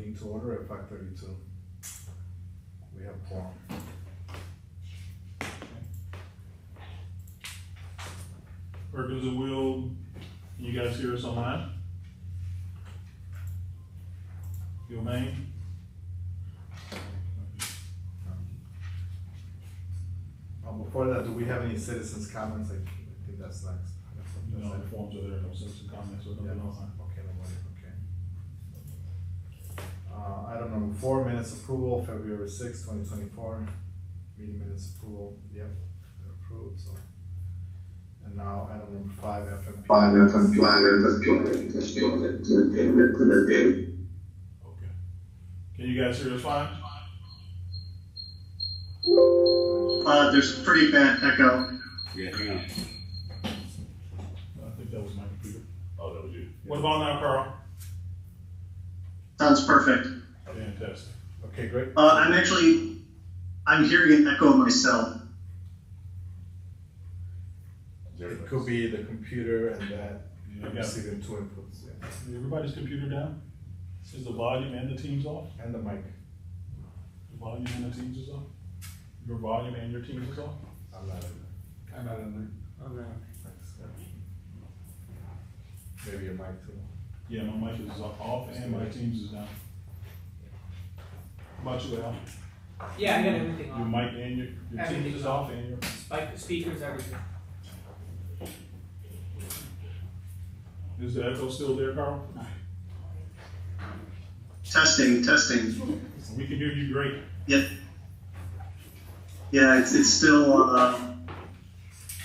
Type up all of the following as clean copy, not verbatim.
meeting to order at 5:32. We have quorum. Perkins and Will, can you guys hear us online? Gilmaine? Before that, do we have any citizens' comments? I think that's next. No, the forms are there, no citizen comments or nothing online. Okay, nobody, okay. Item number 4, minutes approval, February 6, 2024. Meeting minutes approval, yep, they're approved, so. And now item number 5, FMP. Okay. Can you guys hear us fine? There's a pretty bad echo. Yeah, hang on. I think that was my computer. Oh, that was you. What about now, Carl? Sounds perfect. Fantastic. Okay, great. I'm hearing an echo myself. It could be the computer and that. Yeah, I'm receiving 2 inputs, yeah. Is everybody's computer down? Is the volume and the Teams off? And the mic. The volume and the Teams is off? Your volume and your Teams is off? I'm not in there. I'm not in there. I'm not. Maybe your mic too. Yeah, my mic is off and my Teams is down. How about you, Al? Yeah, I got everything Your on. mic and your Teams Everything's is off and your... Speakers, everything. Is the echo still there, Carl? Testing. We can hear you great. Yep. Yeah, it's still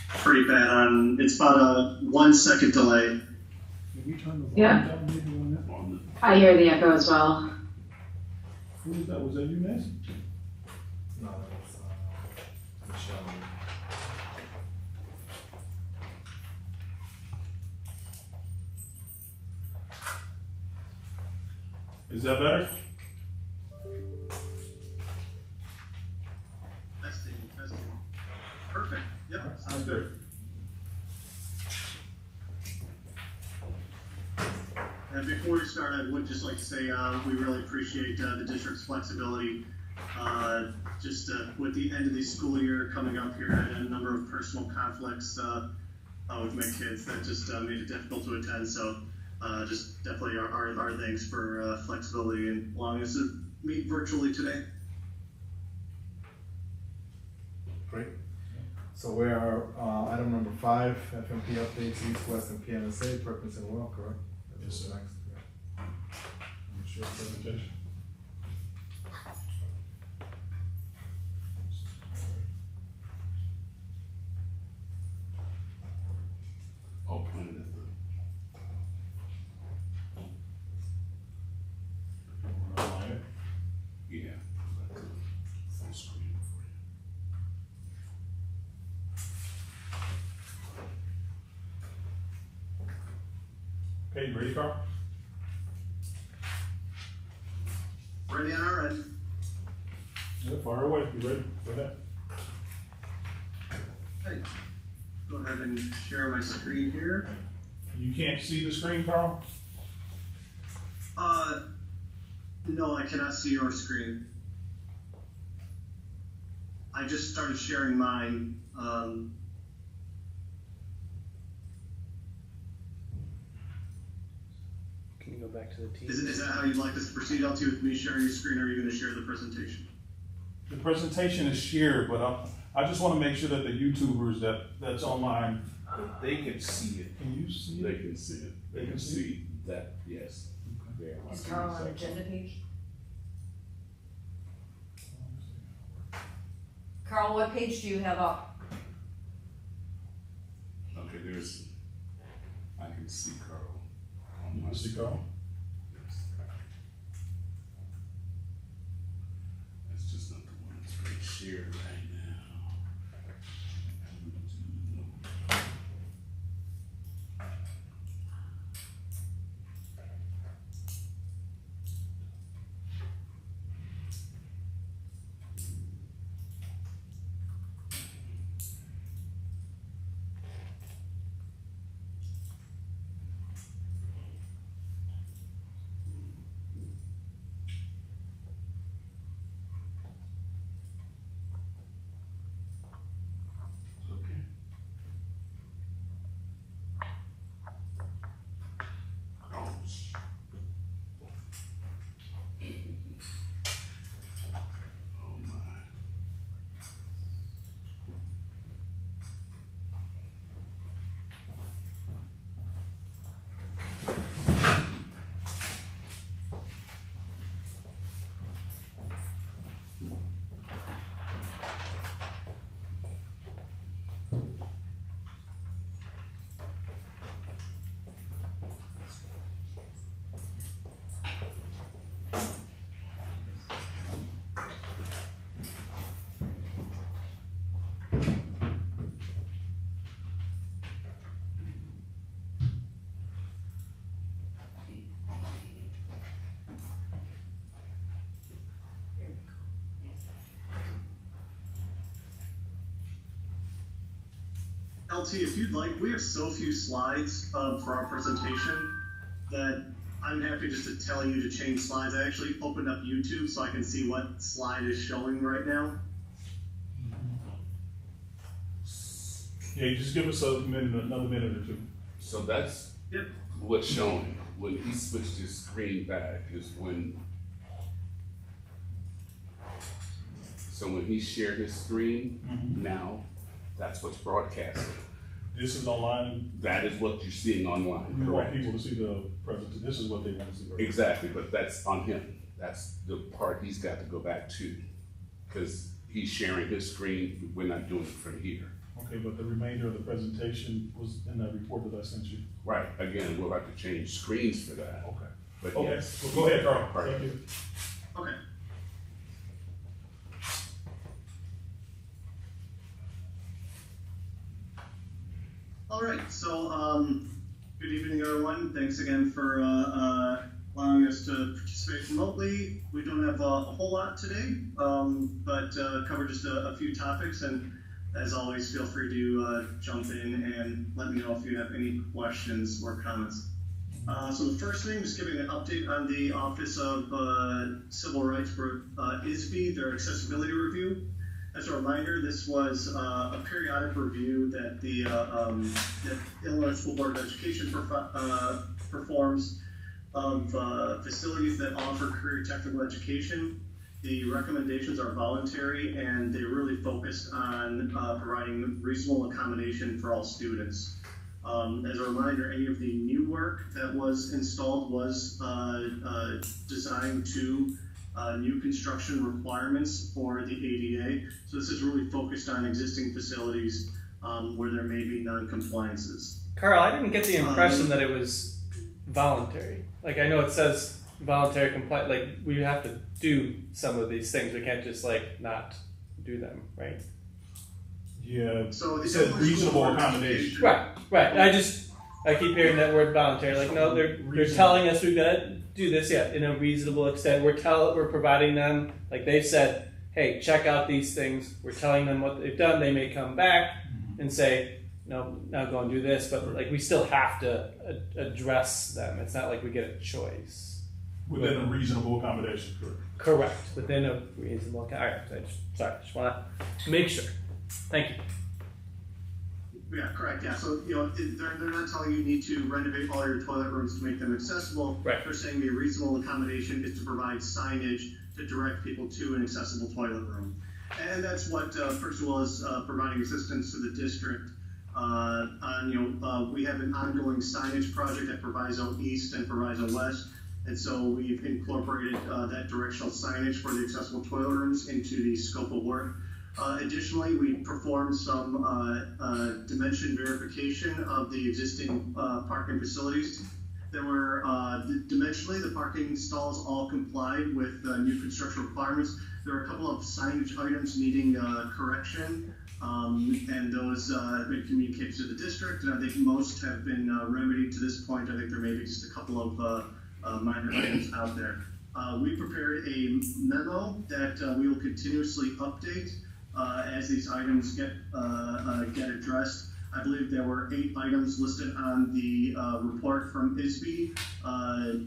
pretty bad. It's about a 1 second delay. Can we turn the volume Yeah. down maybe on that? I hear the echo as well. Who was that? Was that you, Nancy? No, that's Michelle. Is that better? Testing. Perfect. Yep, sounds good. And before we start, I would just like to say we really appreciate the district's flexibility. With the end of the school year coming up here, I had a number of personal conflicts with my kids that just made it difficult to attend. So just definitely our thanks for flexibility and allowing us to meet virtually today. Great. So we are item number 5, FMP updates, East, West, and PNSA, Perkins and Will, correct? Yes, sir. Next. Short presentation. Oh, pointed at the. Online it. Yeah. Full screen for you. Okay, you ready, Carl? Ready on our end. Yeah, fire away. You ready? Go ahead. Okay. Go ahead and share my screen here. You can't see the screen, Carl? No, I cannot see your screen. I just started sharing mine. Can you go back to the team? Is that how you'd like us to proceed? I'll with me sharing your screen, or are you going to share the presentation? The presentation is shared, but I just want to make sure that the YouTubers that's online, that they can see it. Can you see They it? can see it. They can see that, yes. There. Is Carl on agenda page? Carl, what page do you have up? Okay, I can see Carl on You my can see screen. Carl? Yes. That's just not the one that's being shared right now. LT, if you'd like, we have so few slides for our presentation that I'm happy just to tell you to change slides. I actually opened up YouTube so I can see what slide is showing right now. Yeah, you just give us a minute, another minute or two. So that's Yep. what's showing. When he switched his screen back is when. So when he shared his screen, now that's what's broadcasting. This is online. That is what you're seeing online. We want Correct. people to see the presentation. This is what they want to see. Right? Exactly, but that's on him. That's the part he's got to go back to, because he's sharing his screen. We're not doing it from here. Okay, but the remainder of the presentation was in that report that I sent you. Right. Again, we'll have to change screens for that. Okay. But Okay. yes. Well, go ahead, Carl. Right. Thank you. Okay. All right, so good evening, everyone. Thanks again for allowing us to participate remotely. We don't have a whole lot today, but cover just a few topics. And as always, feel free to jump in and let me know if you have any questions or comments. So the first thing, just giving an update on the Office of Civil Rights for ISB, their accessibility review. As a reminder, this was a periodic review that the that Illinois School Board of Education performs of facilities that offer career technical education. The recommendations are voluntary, and they really focused on providing reasonable accommodation for all students. As a reminder, any of the new work that was installed was designed to new construction requirements for the ADA. So this is really focused on existing facilities where there may be non-compliances. Carl, I didn't get the impression that it was voluntary. Like, I know it says voluntary compliance, like we have to do some of these things. We can't just like not do them, right? Yeah. So It says reasonable accommodation. Right. I keep hearing that word voluntary. Like, no, they're telling us we've got to do this, in a reasonable extent. We're providing them, like they've said, hey, check out these things. We're telling them what they've done. They may come back and say, no, now go and do this. But like, we still have to address them. It's not like we get a choice. Within a reasonable accommodation, correct? Correct. Within a reasonable. All right. I just want to make sure. Thank you. Yeah, correct. Yeah, so they're not telling you need to renovate all your toilet rooms to make them accessible. Right. They're saying the reasonable accommodation is to provide signage to direct people to an accessible toilet room, and that's what first of all is providing assistance to the district. We have an ongoing signage project at Proviso East and Proviso West, and so we've incorporated that directional signage for the accessible toilet rooms into the scope of work. Additionally, we performed some dimension verification of the existing parking facilities. There were dimensionally, the parking stalls all complied with new construction requirements. There are a couple of signage items needing correction, and those have been communicated to the district, and I think most have been remedied to this point. I think there may be just a couple of minor items out there. We prepared a memo that we will continuously update as these items get addressed. I believe there were 8 items listed on the report from ISB.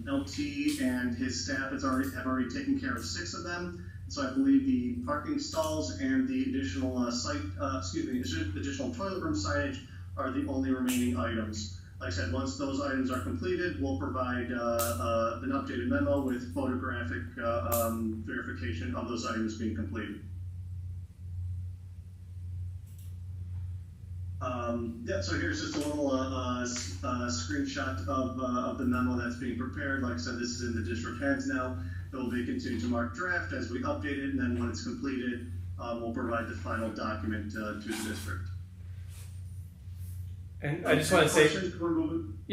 LT and his staff have already taken care of 6 of them. So I believe the parking stalls and the additional additional toilet room signage are the only remaining items. Like I said, once those items are completed, we'll provide an updated memo with photographic verification of those items being completed. So here's just a little screenshot of the memo that's being prepared. Like I said, this is in the district hands now. It will be continued to mark draft as we update it, and then when it's completed, we'll provide the final document to the district. And I just want to say,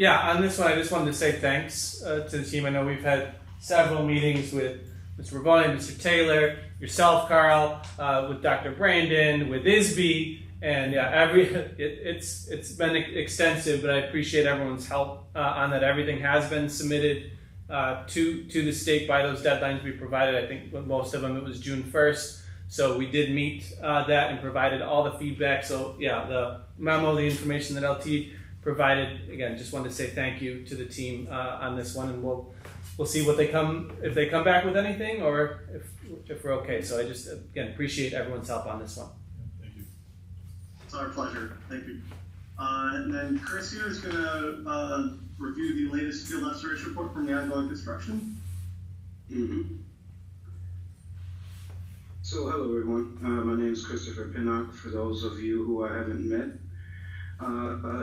on this one, I just wanted to say thanks to the team. I know we've had several meetings with Mr. Ravone, Mr. Taylor, yourself, Carl, with Dr. Brandon, with ISB. And yeah, it's been extensive, but I appreciate everyone's help on that. Everything has been submitted to the state by those deadlines we provided. I think with most of them it was June 1st. So we did meet that and provided all the feedback. So yeah, the memo, the information that LT provided, again, just wanted to say thank you to the team on this one, and we'll see what if they come back with anything, or if we're okay. So I just, again, appreciate everyone's help on this one. Thank you. It's our pleasure. Thank you. And then Chris here is going to review the latest field observation report from the ongoing construction. So hello everyone, my name is Christopher Pinnock, for those of you who I haven't met.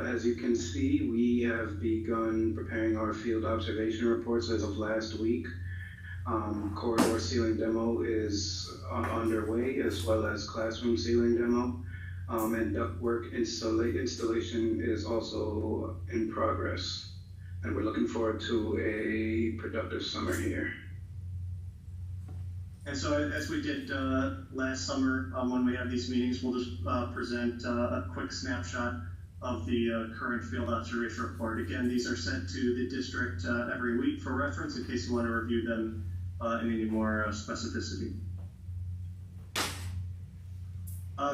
As you can see, we have begun preparing our field observation reports as of last week. Corridor ceiling demo is underway, as well as classroom ceiling demo, and ductwork installation is also in progress. And we're looking forward to a productive summer here. And so as we did last summer, when we have these meetings, we'll just present a quick snapshot of the current field observation report. Again, these are sent to the district every week for reference in case you want to review them in any more specificity.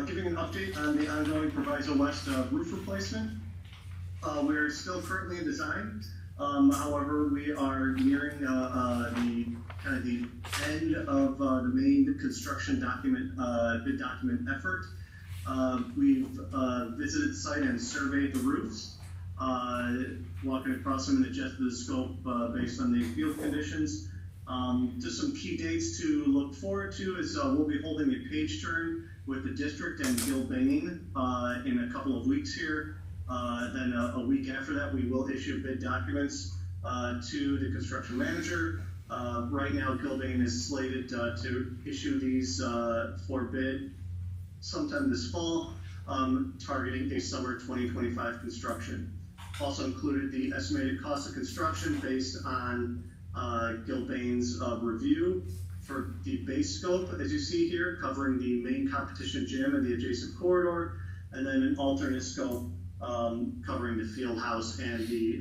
Giving an update on the ongoing Proviso West roof replacement. We're still currently in design. However, we are nearing the end of the main construction document, bid document effort. We've visited the site and surveyed the roofs, walking across them and adjusted the scope based on the field conditions. Just some key dates to look forward to is we'll be holding a page turn with the district and Gilbane in a couple of weeks here. Then a week after that, we will issue bid documents to the construction manager. Right now, Gilbane is slated to issue these for bid sometime this fall, targeting a summer 2025 construction. Also included the estimated cost of construction based on Gilbane's review for the base scope, as you see here, covering the main competition gym and the adjacent corridor, and then an alternate scope covering the field house and the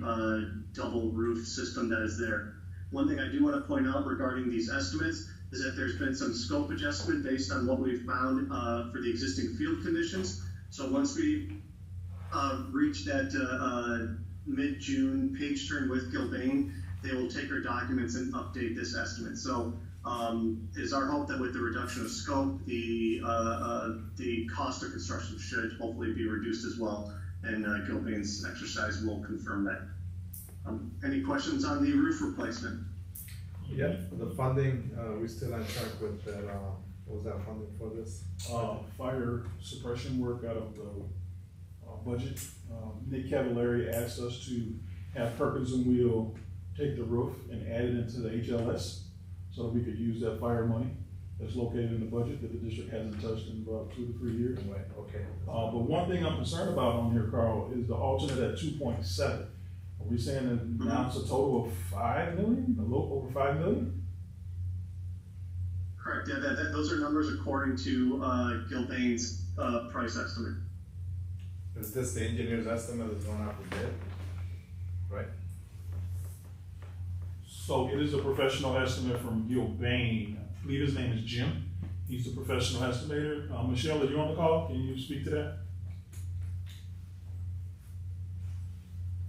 double roof system that is there. One thing I do want to point out regarding these estimates is that there's been some scope adjustment based on what we've found for the existing field conditions. So once we reach that mid-June page turn with Gilbane, they will take our documents and update this estimate. So it is our hope that with the reduction of scope, the cost of construction should hopefully be reduced as well, and Gilbane's exercise will confirm that. Any questions on the roof replacement? Yeah, the funding, we still on track with that, what was that funding for this? Fire suppression work out of the budget. Nick Cavallari asked us to have Perkins and Wheel take the roof and add it into the HLS so that we could use that fire money that's located in the budget that the district hasn't touched in about 2 to 3 years. Right, okay. But one thing I'm concerned about on here, Carl, is the alternate at 2.7. Are we saying that now it's a total of 5 million, a little over 5 million? Correct. Yeah, those are numbers according to Gilbane's price estimate. Is this the engineer's estimate that's going out for bid? Right? So it is a professional estimate from Gilbane. I believe his name is Jim. He's the professional estimator. Michelle, are you on the call? Can you speak to that?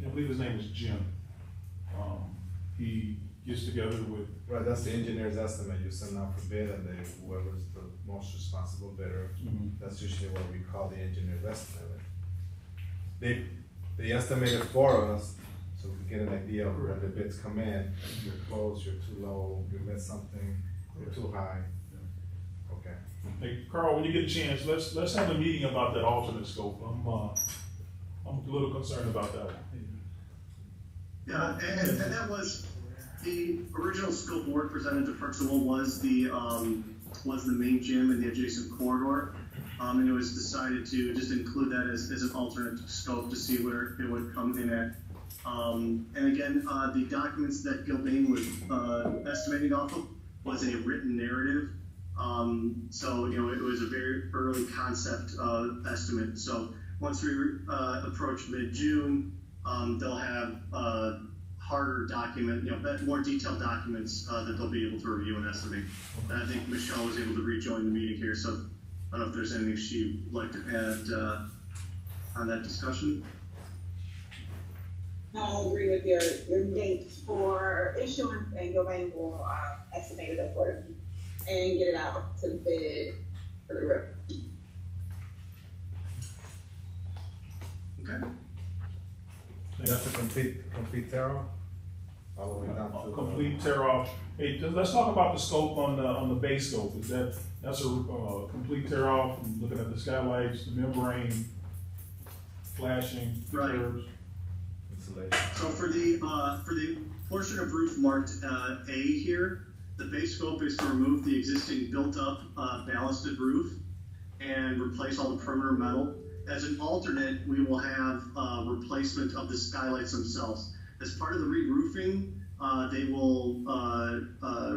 I believe his name is Jim. He gets together with. Right, that's the engineer's estimate. You send out for bid, and whoever's the most responsible bidder, that's usually what we call the engineer's estimate. They estimate it for us, so we get an idea of when the bids come in. You're close, you're too low, you missed something, you're too high. Okay. Hey, Carl, when you get a chance, let's have a meeting about that alternate scope. I'm a little concerned about that. Yeah, and that was the original scope of work presented to Percival was the main gym and the adjacent corridor, and it was decided to just include that as an alternate scope to see where it would come in at. And again, the documents that Gilbane was estimating off of was a written narrative. So it was a very early concept estimate. So once we approach mid-June, they'll have harder document, more detailed documents that they'll be able to review and estimate. And I think Michelle was able to rejoin the meeting here, so I don't know if there's anything she would like to add on that discussion. I agree with your dates for issuance, and Gilbane will estimate it for it and get it out to the bid for the roof. Okay. That's a complete tear off? All the way down to Complete tear off. Hey, let's talk about the scope on the base scope. That's a complete tear off? Looking at the skylights, the membrane, flashing, the Right. curves. insulation. So for the portion of roof marked A here, the base scope is to remove the existing built-up ballasted roof and replace all the perimeter metal. As an alternate, we will have replacement of the skylights themselves. As part of the re-roofing, they will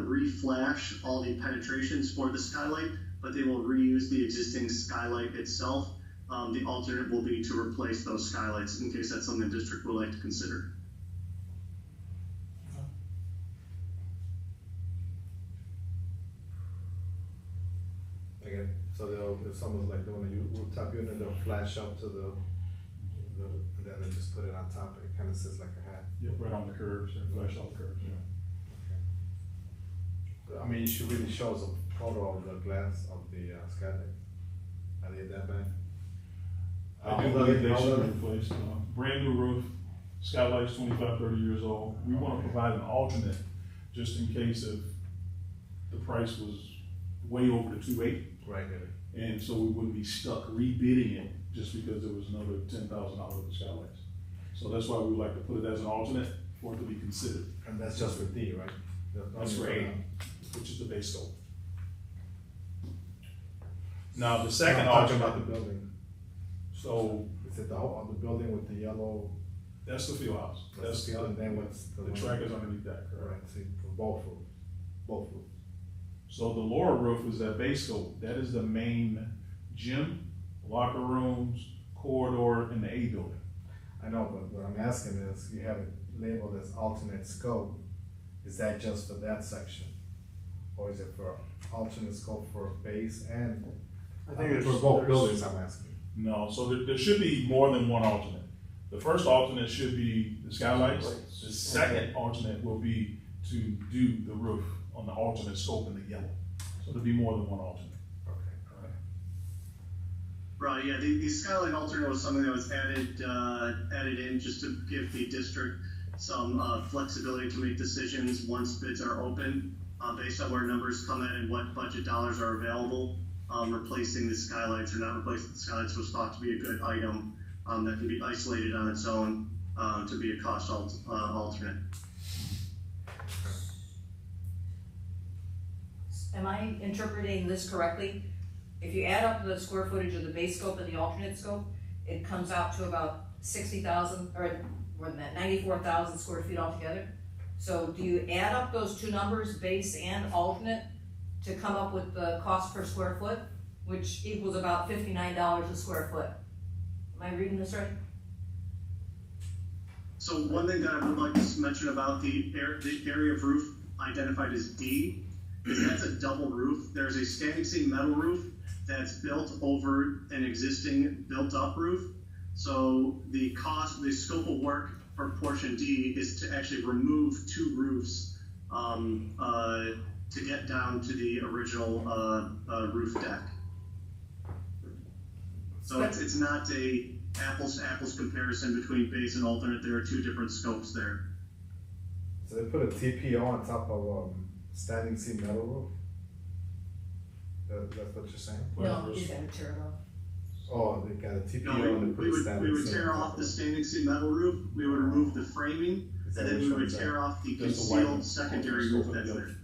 re-flash all the penetrations for the skylight, but they will reuse the existing skylight itself. The alternate will be to replace those skylights in case that's something the district would like to consider. Okay, so if someone's like doing a rooftop unit, they'll flash up to the and then they just put it on top, it kind of sits like a hat. Yep, right on the curves, and flash all the curves, yeah. I mean, you should really show us a photo of the glass of the skylight. Are they that bad? I do believe they should be replaced. Brand new roof, skylight's 25, 30 years old. We want to provide an alternate just in case if the price was way over the 2.8. Right. And so we wouldn't be stuck rebidding it just because there was another $10,000 of the skylights. So that's why we would like to put it as an alternate for it to be considered. And that's just for D, right? That's for A, which is the base scope. Now, the second I'm talking alternate, about the building. so Is it the whole of the building with the yellow? that's the field house. That's the other, then what's the the track is underneath that, correct? Right, see, for both roofs, both roofs. So the lower roof is that base scope. That is the main gym, locker rooms, corridor, and the A building. I know, but what I'm asking is, you have it labeled as alternate scope, is that just for that section? Or is it for alternate scope for base and? I think for both buildings, I'm asking. No, so there should be more than one alternate. The first alternate should be the skylights. The second alternate will be to do the roof on the alternate scope in the yellow. So there'll be more than one alternate. Okay. Right, yeah, the skylight alternate was something that was added in just to give the district some flexibility to make decisions once bids are open, based on where numbers come in and what budget dollars are available. Replacing the skylights or not replacing the skylights was thought to be a good item that can be isolated on its own to be a cost alternate. Am I interpreting this correctly? If you add up the square footage of the base scope and the alternate scope, it comes out to about 60,000, or more than that, 94,000 square feet altogether. So do you add up those two numbers, base and alternate, to come up with the cost per square foot, which equals about $59 a square foot? Am I reading this right? So one thing that I would like to mention about the area of roof identified as D is that's a double roof. There's a standing seam metal roof that's built over an existing built-up roof. So the scope of work for portion D is to actually remove two roofs to get down to the original roof deck. So it's not a apples to apples comparison between base and alternate. There are two different scopes there. So they put a TPO on top of standing seam metal roof? That's what you're saying? No, you gotta tear it off. Oh, they got a TPO No, and they put a standing we would seam. tear off the standing seam metal roof. We would remove the framing, Is and that then we which one would is that? tear off the Just the white concealed one. secondary Just roof the that's yellow. there.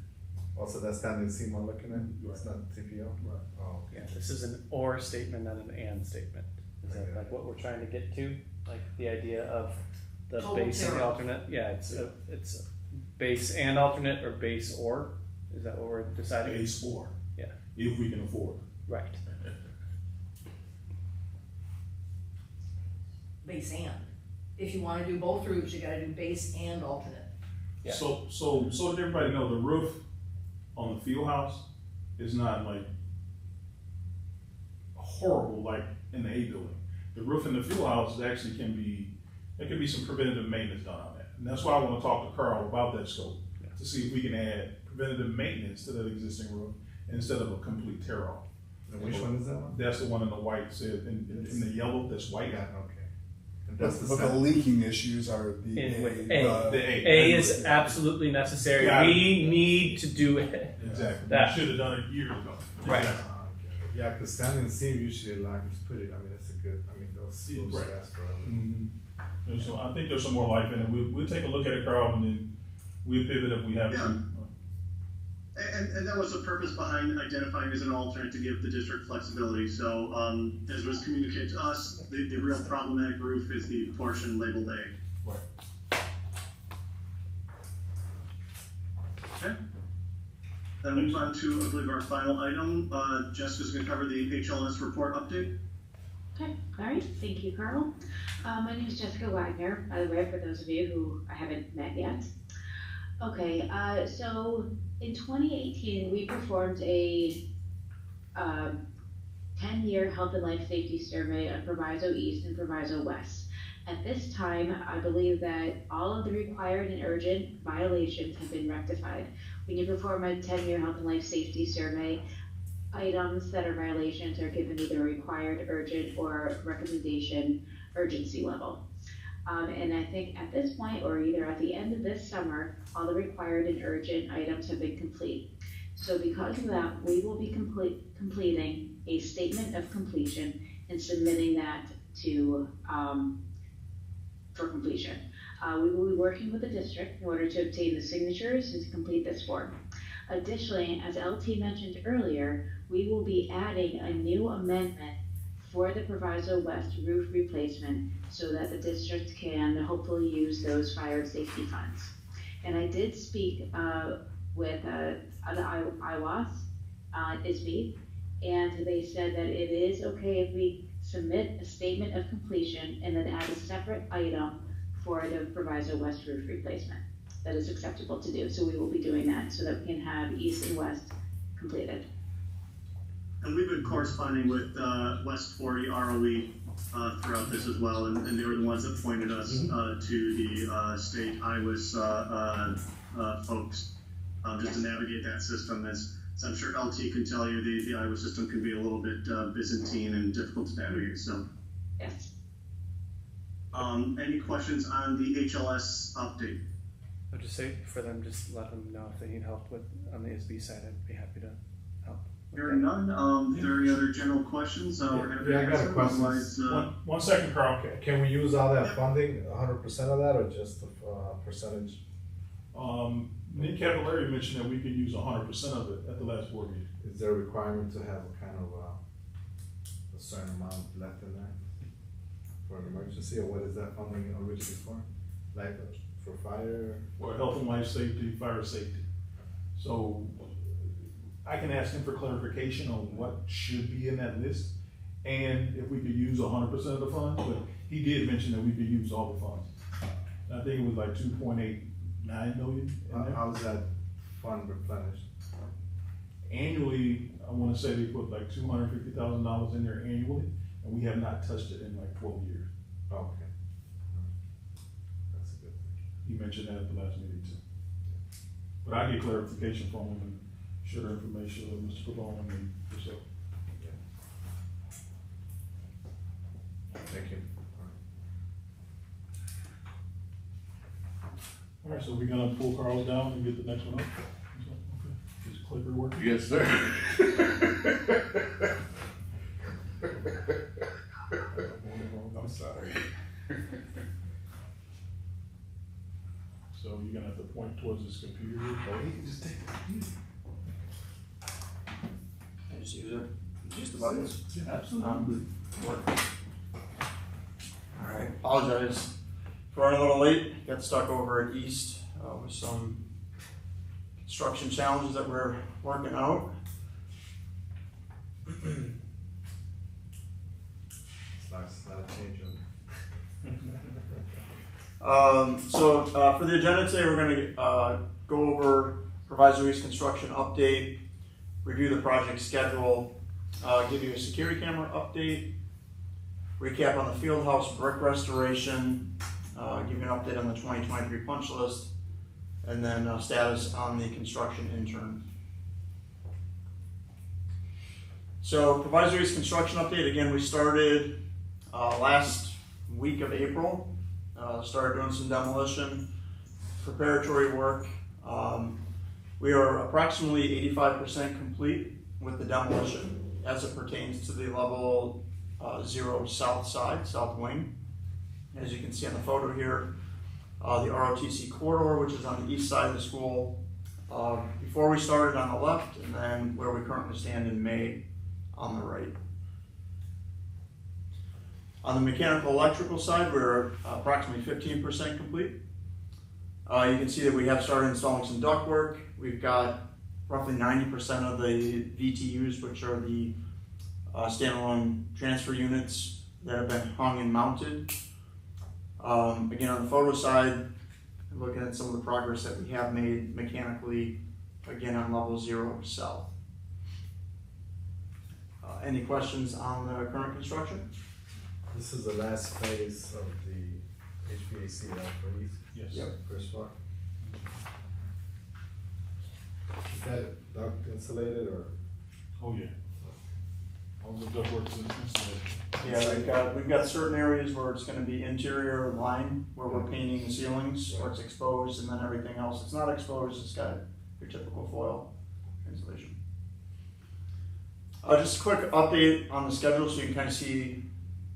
Also, that standing seam I'm looking at, it's not TPO? Right. Oh, Yeah, this is an or statement, not an and statement. Is that like what we're trying to get to? Like the idea of the Total base and the tear off. alternate? Yeah, it's base and alternate or base or? Is that what we're deciding? Base or. Yeah. If we can afford. Right. Base and. if you wanna do both roofs, you gotta do base and alternate. Yeah. So that everybody know, the roof on the field house is not like horrible like in the A building. The roof in the field house actually there can be some preventative maintenance done on that. And that's why I wanna talk to Carl about that scope, to see if we can add preventative maintenance to that existing roof instead of a complete tear off. And which one is that one? That's the one in the white, said in the yellow, that's white. Yeah, okay. And that's the But the second. leaking issues are the In with A. The A. A is absolutely necessary. Yeah. We need to do it. Exactly. That- We should have done it years ago. Right. Exactly. Yeah, because standing seam usually like is pretty. I mean, that's a good. I mean, those Right. last forever. Mhm. I think there's some more life in it. We'll take a look at it, Carl, and then we'll pivot if we have Yeah. to. And that was the purpose behind identifying as an alternate to give the district flexibility. So, as was communicated to us, the real problematic roof is the portion labeled A. Right. Okay. Then move on to, I believe, our final item. Jessica's gonna cover the HLS report update. Okay, all right, thank you, Carl. My name is Jessica Wagner, by the way, for those of you who I haven't met yet. Okay, so in 2018, we performed a 10-year health and life safety survey on Proviso East and Proviso West. At this time, I believe that all of the required and urgent violations have been rectified. When you perform a 10-year health and life safety survey, items that are violations are given either required, urgent, or recommendation urgency level. And I think at this point, or either at the end of this summer, all the required and urgent items have been complete. So because of that, we will be completing a statement of completion and submitting that to, for completion. We will be working with the district in order to obtain the signatures and to complete this form. Additionally, as LT mentioned earlier, we will be adding a new amendment for the Proviso West roof replacement so that the district can hopefully use those fire safety funds. And I did speak with the IWAS, ISB, and they said that it is okay if we submit a statement of completion and then add a separate item for the Proviso West roof replacement. That is acceptable to do, so we will be doing that so that we can have East and West completed. And we've been corresponding with West 40 ROE throughout this as well, and they were the ones that pointed us to the state IWIS folks, just to navigate that system. As I'm sure LT can tell you, the IWIS system can be a little bit Byzantine and difficult to navigate. So, Yes. any questions on the HLS update? I'll just say for them, just let them know if they need help with on the SB side. I'd be happy to help. Hearing none. If there are any other general questions, we're happy to Yeah, I got a answer. question. Otherwise, 1 second, Carl. Can we use all that funding, 100% of that, or just a percentage? Nick Cavallari mentioned that we could use 100% of it at the last board meeting. Is there a requirement to have a kind of a certain amount left in there for an emergency, or what is that funding originally for? Like for fire? Or health and life safety, fire safety. So I can ask him for clarification on what should be in that list and if we could use 100% of the funds, but he did mention that we could use all the funds. And I think it was like 2.89 million in there. How's that fund replenished? Annually, I wanna say they put like $250,000 in there annually, and we have not touched it in like 12 years. Oh, okay. That's a good thing. He mentioned that at the last meeting too. But I get clarification from him and share the information with Mr. Pavone and yourself. Thank you. All right, so we're gonna pull Carl's down and get the next one up. Okay. Is clicker working? Yes, sir. I'm sorry. So you're gonna have to point towards this computer. Or you can just take the computer. I just use it. Just the buttons. Absolutely. All right. Apologize for running a little late. Got stuck over at East with some construction challenges that we're working out. It's nice, not a change of. For the agenda today, we're going to go over Proviso East construction update, review the project schedule, give you a security camera update, recap on the field house brick restoration, give you an update on the 2023 punch list, and then status on the construction intern. So Proviso East construction update, again, we started last week of April, started doing some demolition, preparatory work. We are approximately 85% complete with the demolition as it pertains to the level 0 south side, south wing. As you can see on the photo here, the ROTC corridor, which is on the east side of the school, before we started on the left, and then where we currently stand in May on the right. On the mechanical electrical side, we're approximately 15% complete. You can see that we have started installing some ductwork. We've got roughly 90% of the VTUs, which are the standalone transfer units that have been hung and mounted. Again, on the photo side, looking at some of the progress that we have made mechanically, again on level 0 south. Any questions on the current construction? This is the last phase of the HVAC, right, for East? Yes. Yep. First floor. Is that duct insulated or? Oh, yeah. All the ductwork is installed. Yeah, we've got certain areas where it's going to be interior line, where we're painting the ceilings, where it's exposed, and then everything else, it's not exposed, it's got your typical foil insulation. Just a quick update on the schedule so you can kind of see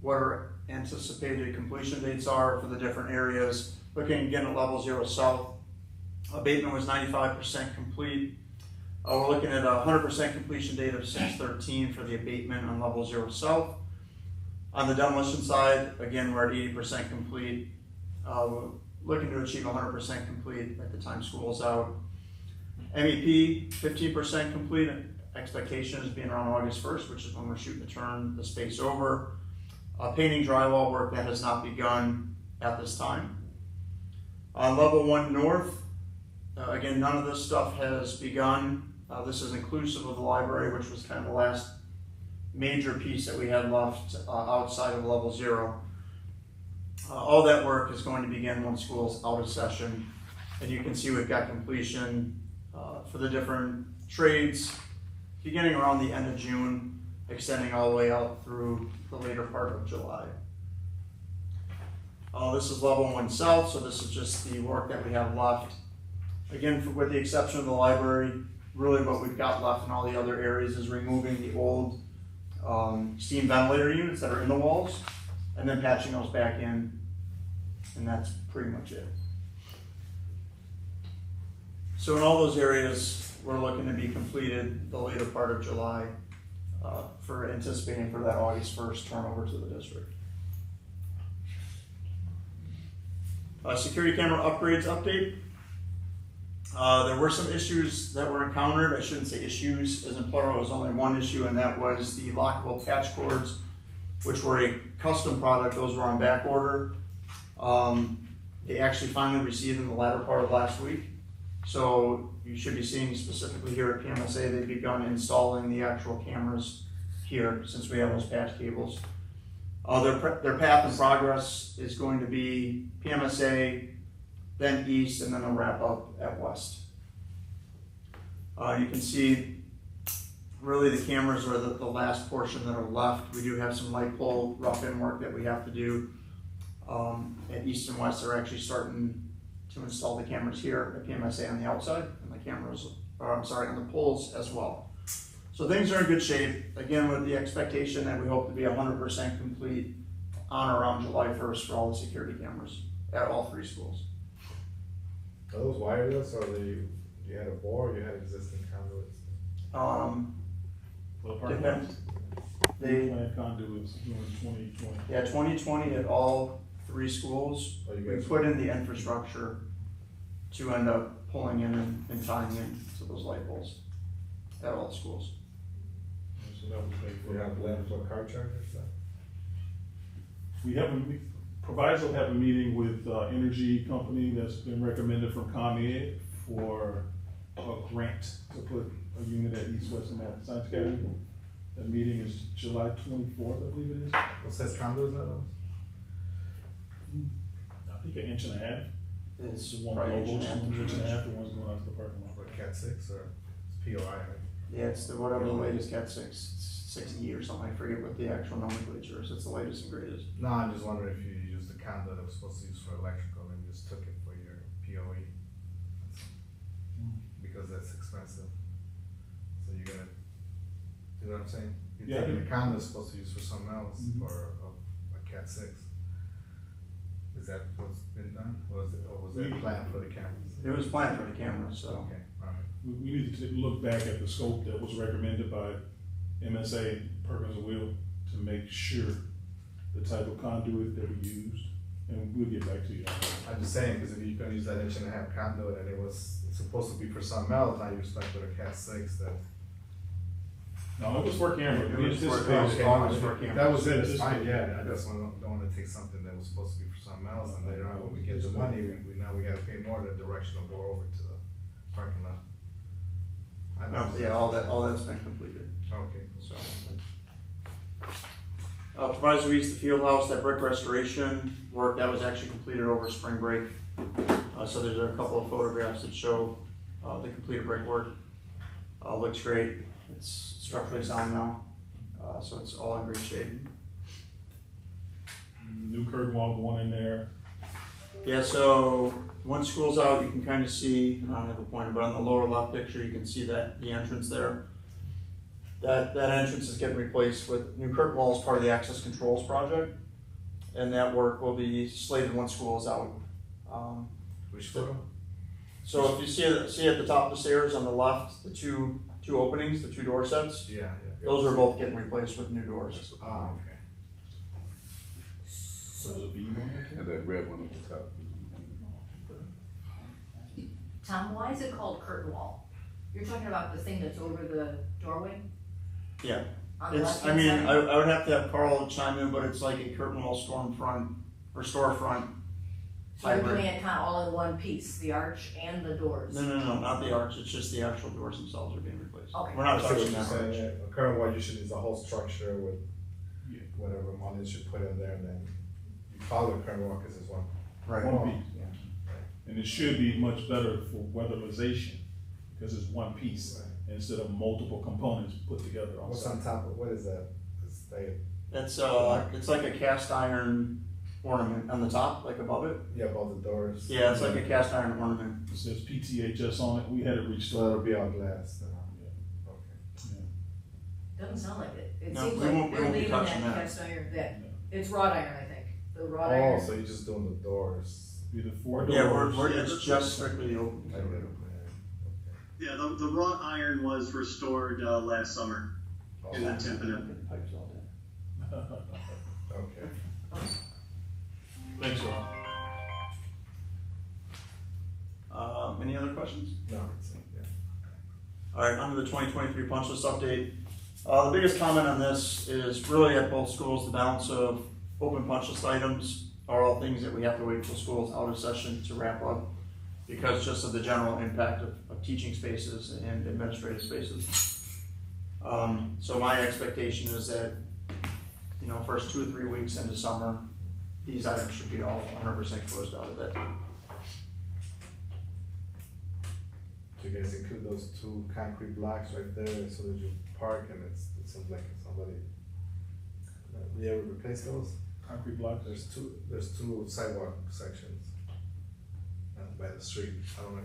what our anticipated completion dates are for the different areas. Looking again at level 0 south, abatement was 95% complete. We're looking at a 100% completion date of 6/13 for the abatement on level 0 south. On the demolition side, again, we're at 80% complete. We're looking to achieve 100% complete at the time school's out. MEP, 15% complete. Expectation is being around August 1st, which is when we're shooting to turn the space over. Painting drywall work that has not begun at this time. On level 1 north, again, none of this stuff has begun. This is inclusive of the library, which was kind of the last major piece that we had left outside of level 0. All that work is going to begin when school's out of session. And you can see we've got completion for the different trades beginning around the end of June, extending all the way out through the later part of July. This is level 1 south, so this is just the work that we have left. Again, with the exception of the library, really what we've got left in all the other areas is removing the old steam ventilator units that are in the walls, and then patching those back in, and that's pretty much it. So in all those areas, we're looking to be completed the later part of July, for anticipating for that August 1st turnover to the district. Security camera upgrades update. There were some issues that were encountered. I shouldn't say issues, as in plural, it was only one issue, and that was the lockable patch cords, which were a custom product. Those were on back order. They actually finally received them the latter part of last week. So you should be seeing specifically here at PMSA, they've begun installing the actual cameras here since we have those patch cables. Their path and progress is going to be PMSA, then east, and then they'll wrap up at west. You can see really the cameras are the last portion that are left. We do have some light pole rough-in work that we have to do. At east and west, they're actually starting to install the cameras here at PMSA on the outside, and the cameras, on the poles as well. So things are in good shape. Again, with the expectation that we hope to be 100% complete on or around July 1st for all the security cameras at all 3 schools. Are those wireless, or you had a bore, or you had existing conduits? Depends. They plan conduits during 2020. Yeah, 2020 at all 3 schools. We put in the infrastructure to end up pulling in and tying in to those light poles at all the schools. So that would make, we have land for car chargers then? We haven't, Proviso have a meeting with, energy company that's been recommended from ComEd for a grant to put a unit at East West Math Science Academy. That meeting is July 24th, I believe it is. What size condo is that? I think an inch and a half. It's The one probably below, inch and a half. one's an inch and a half, the one's going out to the parking lot. What, Cat 6 or it's POI, right? Yeah, it's the whatever the latest Cat 6, it's 6E or something, I forget what the actual nomenclature is, it's the latest and greatest. No, I'm just wondering if you used the condo that was supposed to use for electrical and just took it for your POE. Because that's expensive. So you're gonna, you know what I'm saying? You're Yeah. taking the condo that's supposed to use for something else, Mhm. for a Cat 6. Is that what's been done, or was it We- planned for the cameras? It was planned for the cameras, so. Okay, alright. We need to look back at the scope that was recommended by MSA, Perkins and Will, to make sure the type of conduit that we used, and we'll get back to you. I'm just saying, because if you're gonna use that inch and a half conduit and it was supposed to be for something else, now you're stuck with a Cat 6 that. No, it was for camera. It We was for- anticipated- it was always for camera. That was it, it's Just- fine, yeah, I just don't wanna take something that was supposed to be for something else, and later on, when we get the money, now we gotta pay more, the direction will go over to the parking lot. I know. No, yeah, all that's been completed, Okay, so. Proviso East, the field house, that brick restoration work, that was actually completed over spring break. So there's a couple of photographs that show, the completed brick work. Looks great, it's structurally sound now, so it's all in great shape. New curtain wall going in there. Yeah, so once school's out, you can kind of see, I don't have a pointer, but on the lower left picture, you can see that, the entrance there. That entrance is getting replaced with new curtain walls, part of the access controls project. And that work will be slated once school is out. which photo? So if you see at the top of the stairs on the left, the two openings, the two door sets, Yeah. those are both getting replaced with new doors. Ah, okay. So there's a beam on it. And that red one at the top. Tom, why is it called curtain wall? You're talking about the thing that's over the doorway? Yeah. On the It's, left I hand mean, side? I would have to have Carl chime in, but it's like a curtain wall storefront. So you're hybrid. doing it kind of all in one piece, the arch and the doors? No, not the arch, it's just the actual doors themselves are being replaced. Okay. We're I not see what touching you're that saying, arch. yeah. Current one, you should use the whole structure with Yeah. whatever money you put in there, and then you follow the current one, because it's one. Right. One piece. Yeah. And it should be much better for weatherization, because it's one piece, Right. instead of multiple components put together on What's site. on top of, what is that? It's like, It's like a cast iron ornament on the top, like above it. yeah, above the doors. Yeah, it's like a cast iron ornament. It says PTHS on it, we had it So restored. it'll be all glass then. Yeah. Okay. Doesn't sound like it. It No, seems we like won't- we they're won't be leaving that touching that. cast iron, it's wrought iron, I think. The wrought Oh, iron. so you're just doing the doors. Be the four doors. Yeah, it's just strictly the open. Like that, Yeah, the wrought iron was restored last summer okay. in the tympanum. Pipes all day. Okay. Thanks, Ron. Any other questions? No, it's, yeah. All right, on to the 2023 punch list update. The biggest comment on this is really at both schools, the balance of open punch list items are all things that we have to wait until school's out of session to wrap up because just of the general impact of teaching spaces and administrative spaces. So my expectation is that, first 2 or 3 weeks into summer, these items should be all 100% closed out at that time. Do you guys include those 2 concrete blocks right there so that you park and it seems like somebody, you ever replace those? Concrete blocks. There's two sidewalk sections by the street. I don't know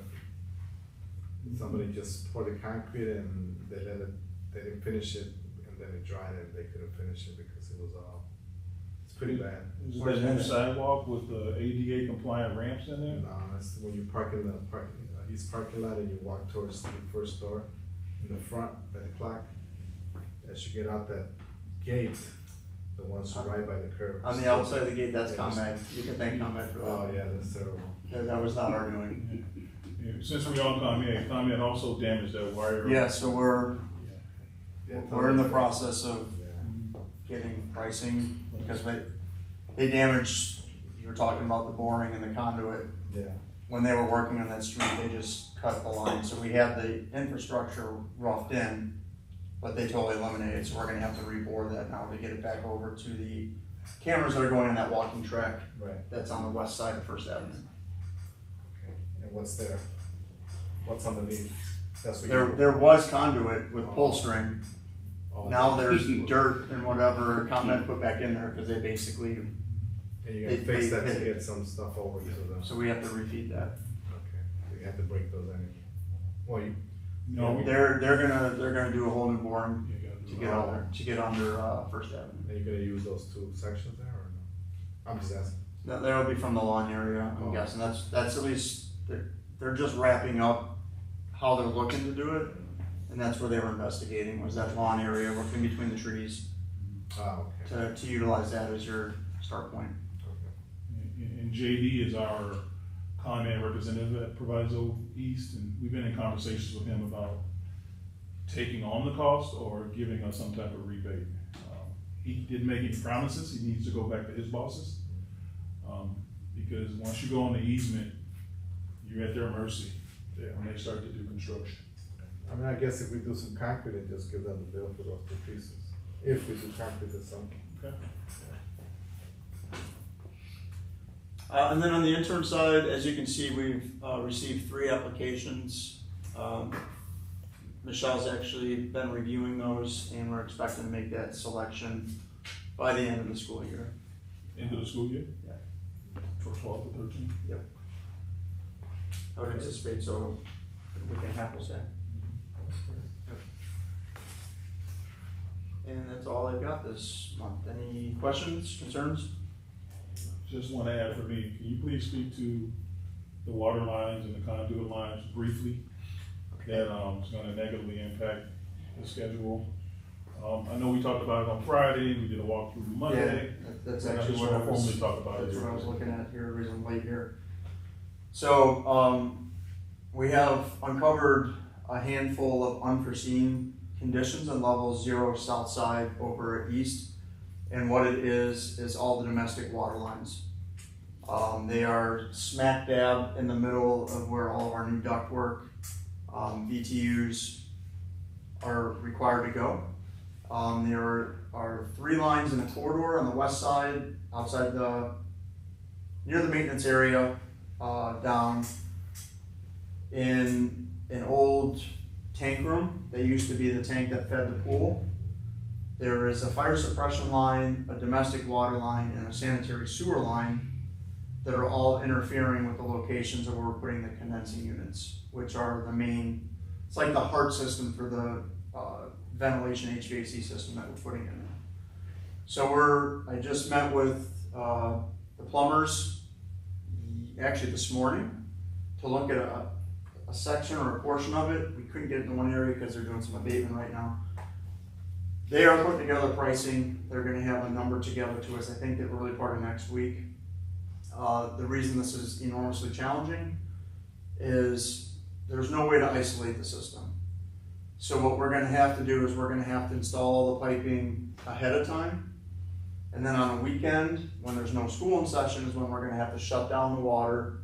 if somebody just poured the concrete and they didn't finish it and then it dried and they couldn't finish it because it was it's pretty bad. Is that new sidewalk with the ADA compliant ramps in there? No, that's when you park in the east parking lot and you walk towards the first door in the front by the clock. As you get out that gate, the ones right by the curb. On the outside of the gate, that's ComEd. You can thank ComEd for that. Oh, yeah, that's terrible. That was not our doing. Yeah, since we on ComEd also damaged that wire. Yeah, so we're in the process of Yeah. getting pricing because they damaged you're talking about the boring and the conduit. Yeah. When they were working on that street, they just cut the line. So we had the infrastructure roughed in, but they totally eliminated it. So we're gonna have to rebore that now to get it back over to the cameras that are going on that walking track Right. that's on the west side of First Avenue. Okay. And what's there? What's underneath? That's what There was conduit with pull string. Oh. Now there's dirt and whatever ComEd put back in there because they basically, And you're gonna fix that to get some stuff over to them. so we have to refeed that. Okay. So you have to break those anyway. Well, you. No, They're gonna do a whole new boring you gotta do to it. get under First Avenue. Are you gonna use those two sections there or no? I'm just asking. That'll be from the lawn area, I'm Oh. guessing. That's at least, they're just wrapping up how they're looking to do it. And that's where they were investigating, was that lawn area working between the trees Oh, okay. to utilize that as your start point. And JD is our Con Ed representative at Proviso East, and we've been in conversations with him about taking on the cost or giving us some type of rebate. He didn't make any promises. He needs to go back to his bosses. Because once you go on the easement, you're at their mercy when they start to do construction. I mean, I guess if we do some concrete and just give them the bill for those two pieces. If we do concrete or something. Okay. And then on the intern side, as you can see, we've received 3 applications. Michelle's actually been reviewing those, and we're expecting to make that selection by the end of the school year. End of the school year? Yeah. For 12 to 13? Yep. I would anticipate so within half a second. And that's all I've got this month. Any questions, concerns? Just want to add for me, can you please speak to the water lines and the conduit lines briefly? That is going to negatively impact the schedule. I know we talked about it on Friday, we did a walkthrough Monday. Yeah, that's And I actually just what I want to was, formally talk about it. that's what I was looking at here, the reason I'm late here. So, we have uncovered a handful of unforeseen conditions on level 0 south side over east. And what it is all the domestic water lines. They are smack dab in the middle of where all of our new ductwork BTUs are required to go. There are 3 lines in a corridor on the west side, outside near the maintenance area, down in an old tank room. That used to be the tank that fed the pool. There is a fire suppression line, a domestic water line, and a sanitary sewer line that are all interfering with the locations of where we're putting the condensing units, which are the main, it's like the heart system for the ventilation HVAC system that we're putting in there. So I just met with the plumbers actually this morning to look at a section or a portion of it. We couldn't get it in one area because they're doing some abatement right now. They are putting together pricing. They're going to have a number together to us, I think, the early part of next week. The reason this is enormously challenging is there's no way to isolate the system. So what we're going to have to do is we're going to have to install the piping ahead of time. And then on a weekend, when there's no school in session, is when we're going to have to shut down the water,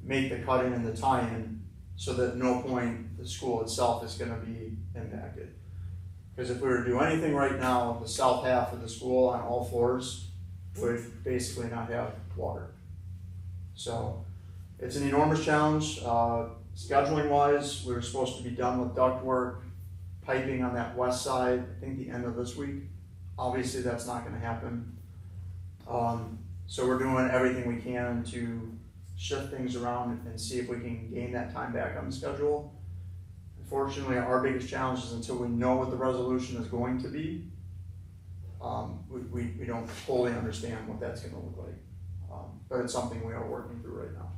make the cutting and the tie-in, so that at no point the school itself is going to be impacted. Because if we were to do anything right now, the south half of the school on all floors would basically not have water. So it's an enormous challenge. Scheduling wise, we were supposed to be done with ductwork, piping on that west side, I think the end of this week. Obviously that's not going to happen. So we're doing everything we can to shift things around and see if we can gain that time back on the schedule. Unfortunately, our biggest challenge is until we know what the resolution is going to be, we don't fully understand what that's going to look like. But it's something we are working through right now.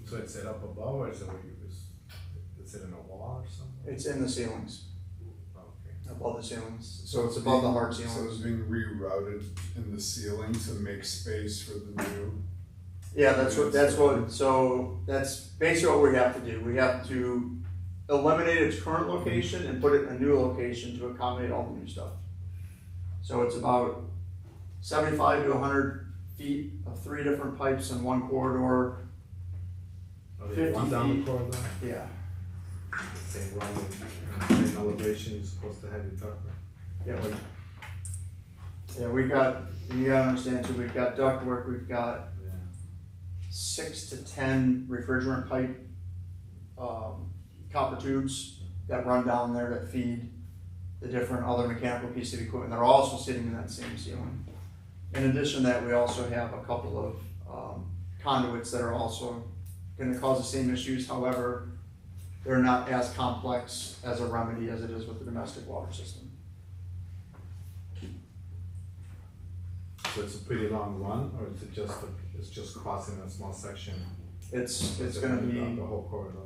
So it's set up above, or is it in a wall or something? It's in the ceilings, Okay. above the ceilings. So it's above the hard So it's ceilings. being rerouted in the ceiling to make space for the new. Yeah, so that's basically what we have to do. We have to eliminate its current location and put it in a new location to accommodate all the new stuff. So it's about 75 to 100 feet of 3 different pipes in one corridor. Are they 50 one down the feet. corridor? Yeah, Same run, same elevation you're supposed to have your ductwork? we got, you gotta understand too, we've got ductwork, we've got Yeah. 6 to 10 refrigerant pipe, copper tubes that run down there that feed the different other mechanical pieces of equipment. They're also sitting in that same ceiling. In addition to that, we also have a couple of conduits that are also gonna cause the same issues. However, they're not as complex as a remedy as it is with the domestic water system. So it's a pretty long run, or is it just, it's just crossing a small section? It's gonna be The whole corridor?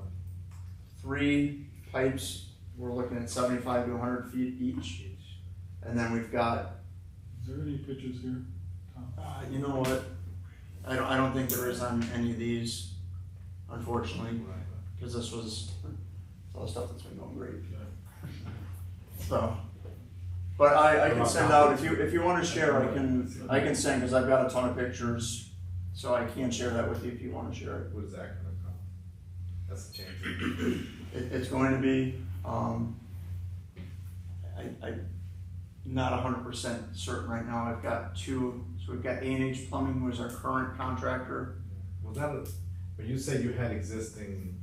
3 pipes, we're looking at 75 to 100 feet each. And then we've got, Is there any pictures here? you know what? I don't think there is on any of these, unfortunately, Right. because this was all the stuff that's been going great. So, but I can send out, if you wanna share, I can send, because I've got a ton of pictures, so I can share that with you if you wanna share it. What is that gonna cost? That's a change. It's going to be, I'm not 100% certain right now. I've got 2, so we've got A&H Plumbing, who is our current contractor. Was that, but you said you had existing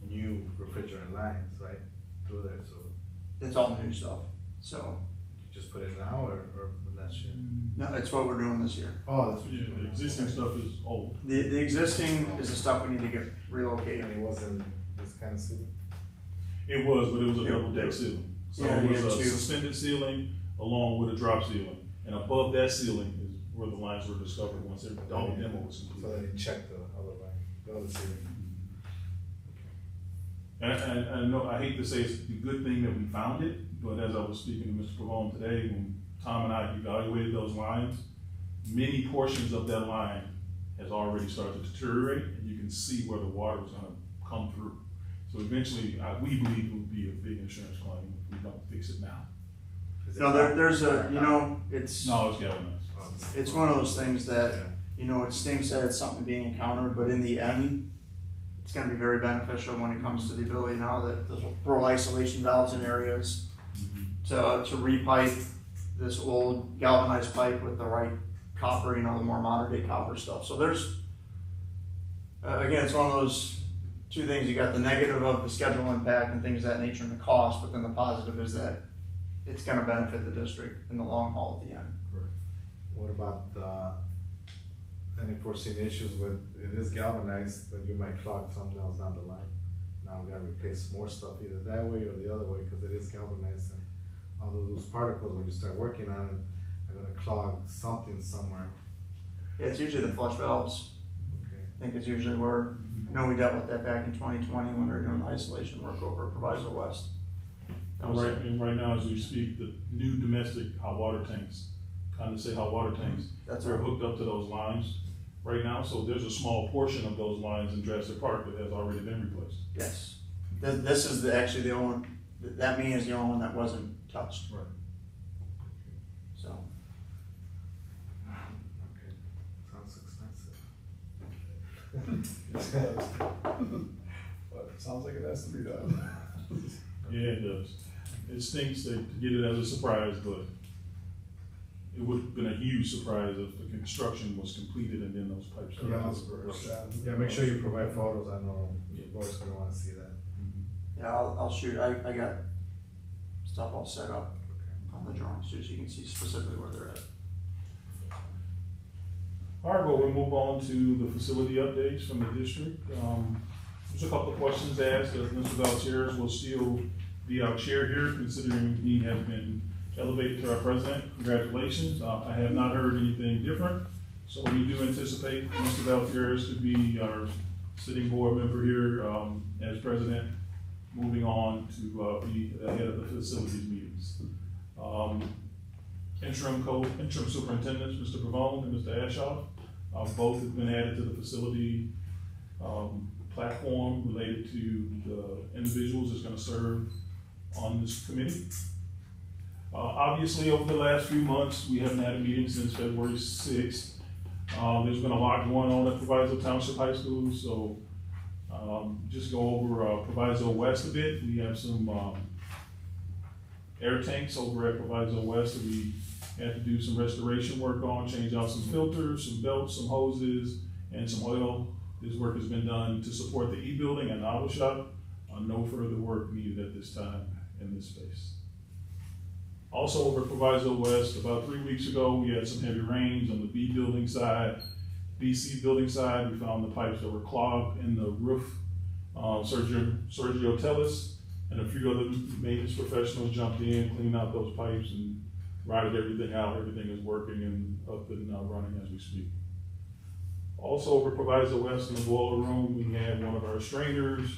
new refrigerant lines, right, through there, so It's all new stuff, so, you just put it now, or last year? no, it's what we're doing this year. Oh, that's what Yeah, you're the doing. existing stuff is old. The existing is the stuff we need to get relocated. And it wasn't this kind of ceiling? It was, but it was a double deck ceiling. So Yeah, it you was had a 2. suspended ceiling along with a drop ceiling. And above that ceiling is where the lines were discovered once all the demo was So completed. then you checked the other line, the other ceiling. And I know, I hate to say it's a good thing that we found it, but as I was speaking to Mr. Pavone today, when Tom and I evaluated those lines, many portions of that line has already started to deteriorate, and you can see where the water was gonna come through. So eventually, we believe it would be a big insurance claim if we don't fix it now. Is it No, not- there's a, you know, it's No, it's galvanized. Oh, it's one of those things that, Yeah. you know, it stinks that it's something being encountered, but in the end, it's gonna be very beneficial when it comes to the ability now that there's throw isolation valves in areas to repipe this old galvanized pipe with the right copper, you know, the more modern day copper stuff. So there's, again, it's one of those 2 things. You got the negative of the schedule impact and things of that nature and the cost, but then the positive is that it's gonna benefit the district in the long haul at the end. What about, any foreseen issues with, it is galvanized, but you might clog something else down the line? Now we gotta replace more stuff either that way or the other way, cause it is galvanized, and all of those particles, when you start working on it, are gonna clog something somewhere. Yeah, it's usually the flush valves. Okay. I think it's usually where, I know we dealt with that back in 2020 when we were doing the isolation work over at Proviso West. That was Right, and right now as we speak, the new domestic hot water tanks, condensate hot water tanks, That's are our, hooked up to those lines right now, so there's a small portion of those lines in Drastic Park that has already been replaced. yes. This is actually the only, that mean is the only one that wasn't touched. Right. So, Okay, sounds expensive. But it sounds like it has to be done. Yeah, it does. It stinks to get it as a surprise, but it would have been a huge surprise if the construction was completed and then those pipes started. Yeah, make sure you provide photos, I know the board's gonna wanna see that. yeah, I'll shoot, I got stuff all set up on the drawings too, so you can see specifically where they're at. All right, well, we'll move on to the facility updates from the district. There's a couple of questions asked, as Mr. Valtier's will still be our chair here, considering he has been elevated to our president. Congratulations. I have not heard anything different, so we do anticipate Mr. Valtier's to be our sitting board member here, as president, moving on to, be the head of the facilities meetings. Interim superintendents, Mr. Pavone and Mr. Ashoff, both have been added to the facility, platform related to the individuals that's gonna serve on this committee. Obviously, over the last few months, we haven't had a meeting since February 6th. There's been a lot going on at Proviso Township High School, so just go over Proviso West a bit. We have some air tanks over at Proviso West that we had to do some restoration work on, change out some filters, some belts, some hoses, and some oil. This work has been done to support the e-building and the auto shop. No further work needed at this time in this space. Also over at Proviso West, about 3 weeks ago, we had some heavy rains on the B building side. BC building side, we found the pipes that were clogged in the roof. Sergio Tellis and a few other maintenance professionals jumped in, cleaned out those pipes and rotted everything out. Everything is working and up and running as we speak. Also over Proviso West in the boiler room, we had one of our strainers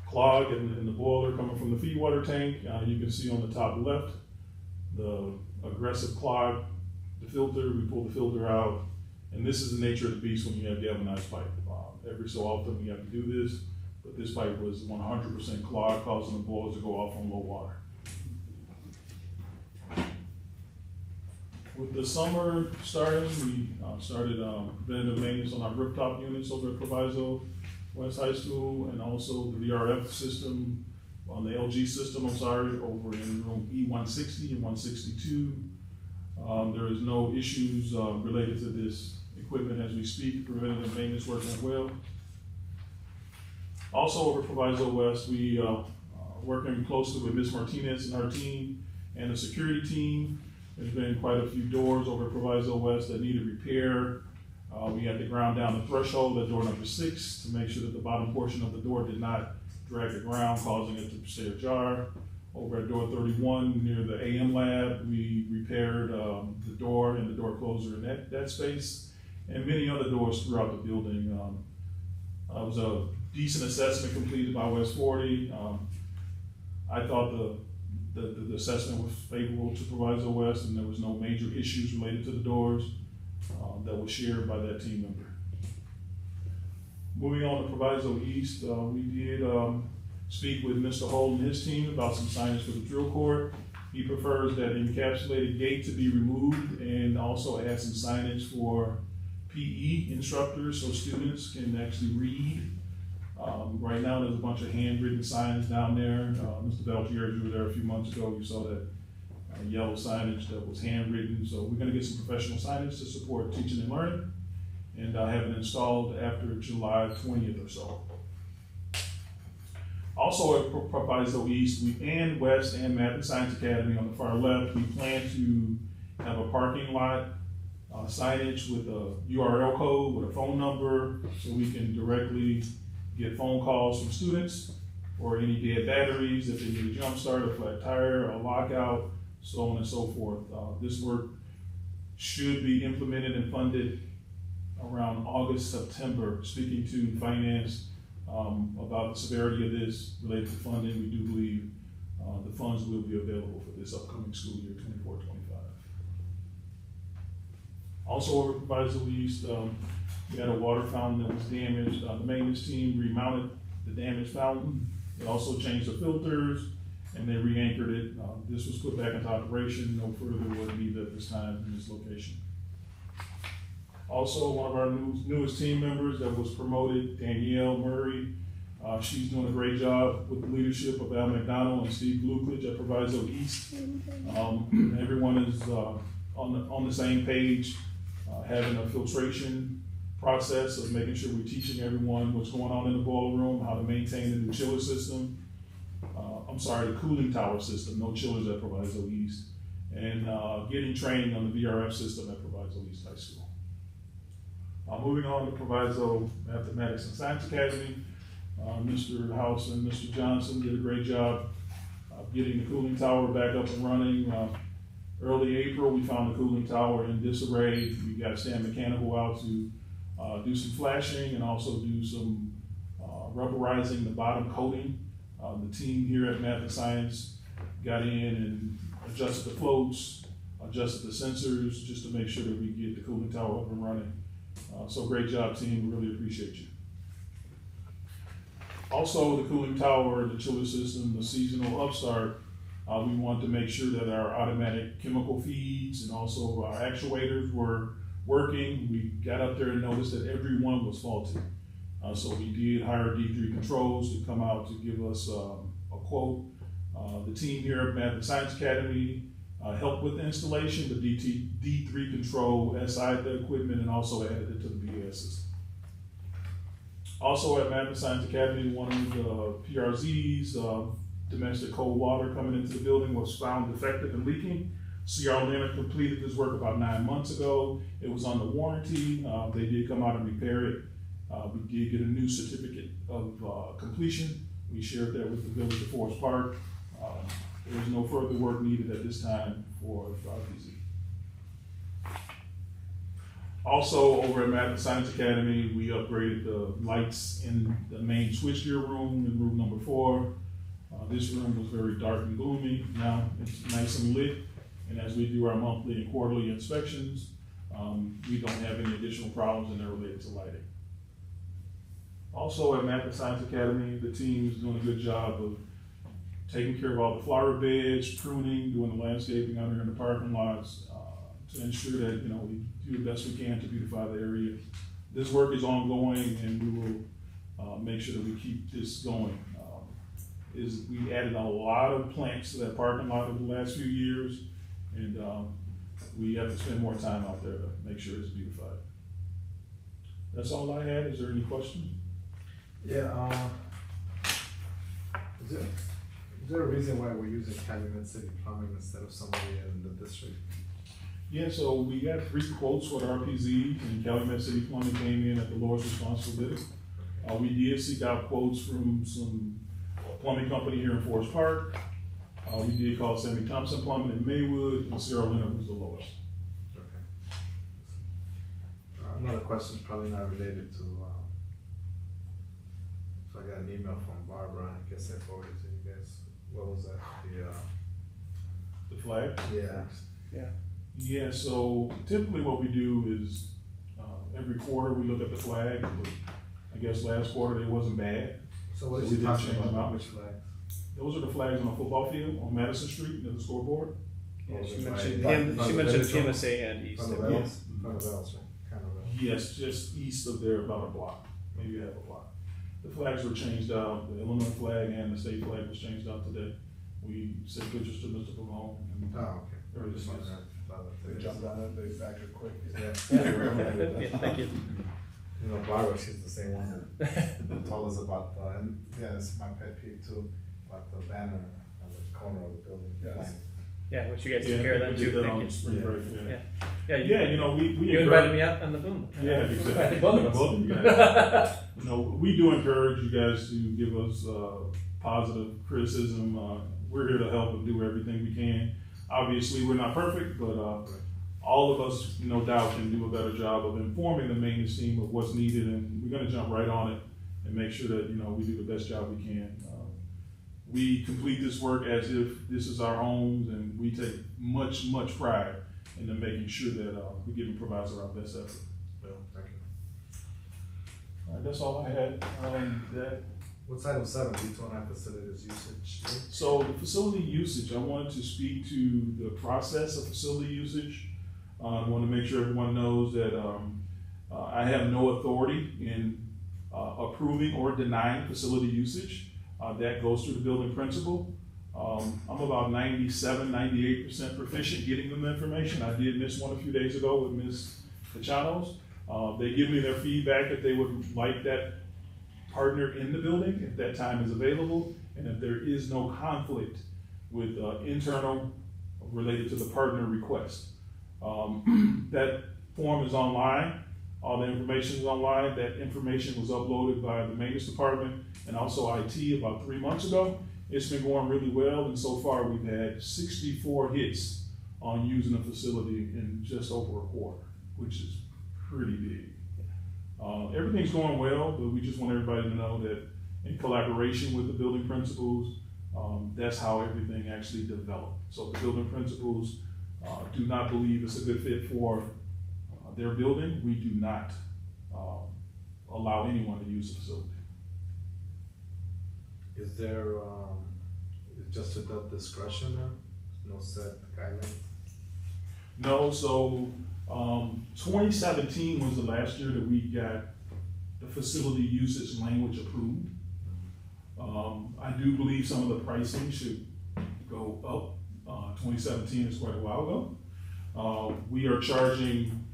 clogged in the boiler coming from the feed water tank. You can see on the top left, the aggressive clog, the filter. We pulled the filter out. And this is the nature of the beast when you have galvanized pipe. Every so often we have to do this, but this pipe was 100% clogged, causing the boilers to go off on low water. With the summer starting, we started preventative maintenance on our rooftop units over at Proviso West High School, and also the VRF system, on the LG system, over in room E160 and 162. There is no issues related to this equipment as we speak. Preventative maintenance working well. Also over at Proviso West, we working closely with Ms. Martinez and her team and the security team. There's been quite a few doors over at Proviso West that needed repair. We had to ground down the threshold at door number 6 to make sure that the bottom portion of the door did not drag the ground, causing it to stay ajar. Over at door 31 near the AM lab, we repaired the door and the door closer in that space, and many other doors throughout the building. It was a decent assessment completed by West 40. I thought the assessment was favorable to Proviso West, and there was no major issues related to the doors that was shared by that team member. Moving on to Proviso East, we did speak with Mr. Holt and his team about some signage for the drill court. He prefers that encapsulated gate to be removed and also add some signage for PE instructors so students can actually read. Right now there's a bunch of handwritten signs down there. Mr. Belgier, you were there a few months ago, you saw that yellow signage that was handwritten. So we're going to get some professional signage to support teaching and learning, and have it installed after July 20th or so. Also at Proviso East and West and Math and Science Academy on the far left, we plan to have a parking lot signage with a URL code, with a phone number, so we can directly get phone calls from students or any dead batteries, if they need a jump start, a flat tire, a lockout, so on and so forth. This work should be implemented and funded around August, September. Speaking to finance about the severity of this related to funding, we do believe the funds will be available for this upcoming school year, 24-25. Also over at Proviso East, we had a water fountain that was damaged. The maintenance team remounted the damaged fountain. They also changed the filters and they re-anchored it. This was put back into operation. No further work needed at this time in this location. Also, one of our newest team members that was promoted, Danielle Murray, she's doing a great job with the leadership of Al McDonald and Steve Blucledge at Proviso East. Everyone is on the same page, having a filtration process of making sure we're teaching everyone what's going on in the boiler room, how to maintain the new chiller system. The cooling tower system, no chillers at Proviso East, and getting training on the VRF system at Proviso East High School. Moving on to Proviso Mathematics and Science Academy, Mr. House and Mr. Johnson did a great job getting the cooling tower back up and running. Early April, we found the cooling tower in disarray. We got Stan Mechanical out to do some flashing and also do some rubberizing the bottom coating. The team here at Math and Science got in and adjusted the floats, adjusted the sensors, just to make sure that we get the cooling tower up and running. So great job, team. We really appreciate you. Also, the cooling tower, the chiller system, the seasonal upstart We wanted to make sure that our automatic chemical feeds and also our actuators were working. We got up there and noticed that every one was faulty. So we did hire D3 Controls to come out to give us a quote. The team here at Math and Science Academy helped with the installation, but D3 Control SI'd the equipment and also added it to the BOE system. Also at Math and Science Academy, one of the PRZs, domestic cold water coming into the building, was found defective and leaking. CR Leonard completed this work about 9 months ago. It was under warranty. They did come out and repair it. We did get a new certificate of completion. We shared that with the village of Forest Park. There is no further work needed at this time for RPZ. Also, over at Math and Science Academy, we upgraded the lights in the main switchgear room in room number 4. This room was very dark and gloomy. Now it's nice and lit. And as we do our monthly and quarterly inspections, we don't have any additional problems in there related to lighting. Also at Math and Science Academy, the team is doing a good job of taking care of all the flower beds, pruning, doing the landscaping out here in the parking lots, to ensure that, you know, we do the best we can to beautify the area. This work is ongoing, and we will make sure that we keep this going. We added a lot of plants to that parking lot over the last few years, and we have to spend more time out there to make sure it's beautified. That's all I had. Is there any questions? Yeah, is there a reason why we're using Calumet City Plumbing instead of somebody in the district? Yeah, so we got 3 quotes for the RPZ, and Calumet City Plumbing came in at the lowest responsible bidder. We did seek out quotes from some plumbing company here in Forest Park. We did call Sammy Thompson Plumbing in Maywood, and Sarah Leonard was the lowest. Okay. Another question, probably not related to, so I got an email from Barbara, I guess I forwarded it to you guys. What was that? The flag? Yeah. Yeah, so typically what we do is every quarter we look at the flag. I guess last quarter it wasn't bad. So what So is we he did talking change them about? out. Which flags? Those are the flags on the football field on Madison Street near the scoreboard. Yeah, she Right. mentioned From she the mentioned village PMSA and East. From the bells? From the bells, right? Kind of bells. Yes, just east of there, about a block, maybe half a block. The flags were changed out. The Illinois flag and the state flag was changed out today. We sent pictures to Mr. Pavone. Oh, okay. Everything is. They jumped on it, they acted quick. Yeah. Yeah, thank you. You know, Barbara, she's the same one that told us about, and yeah, it's my pet peeve too, about the banner on the corner of the building. Yes. Yeah, which you guys took care of that we did too. that on Thank you. spring break, Yeah. yeah. Yeah, Yeah, you know, we you invited me out on the boom. Yeah, exactly. Both of us. Both of you guys. No, we do encourage you guys to give us positive criticism. We're here to help and do everything we can. Obviously, we're not perfect, but all of us, no doubt, can do a better job of informing the maintenance team of what's needed, and we're going to jump right on it and make sure that, you know, we do the best job we can. We complete this work as if this is our homes, and we take much pride in making sure that we give the provider our best effort. Well, thank you. All right, that's all I had. What's item 7, D29 facilities usage? So the facility usage, I wanted to speak to the process of facility usage. I want to make sure everyone knows that I have no authority in approving or denying facility usage. That goes through the building principal. I'm about 97, 98% proficient getting them the information. I did miss one a few days ago with Ms. Cachanos. They give me their feedback that they would like that partner in the building if that time is available, and if there is no conflict with internal related to the partner request. That form is online. All the information is online. That information was uploaded by the maintenance department and also IT about 3 months ago. It's been going really well, and so far we've had 64 hits on using the facility in just over a quarter, which is pretty big. Everything's going well, but we just want everybody to know that in collaboration with the building principals, that's how everything actually developed. So the building principals do not believe it's a good fit for their building. We do not allow anyone to use the facility. Is there, it's just adult discretion now? No set guidelines? No, so, 2017 was the last year that we got the facility usage language approved. I do believe some of the pricing should go up. 2017 is quite a while ago. We are charging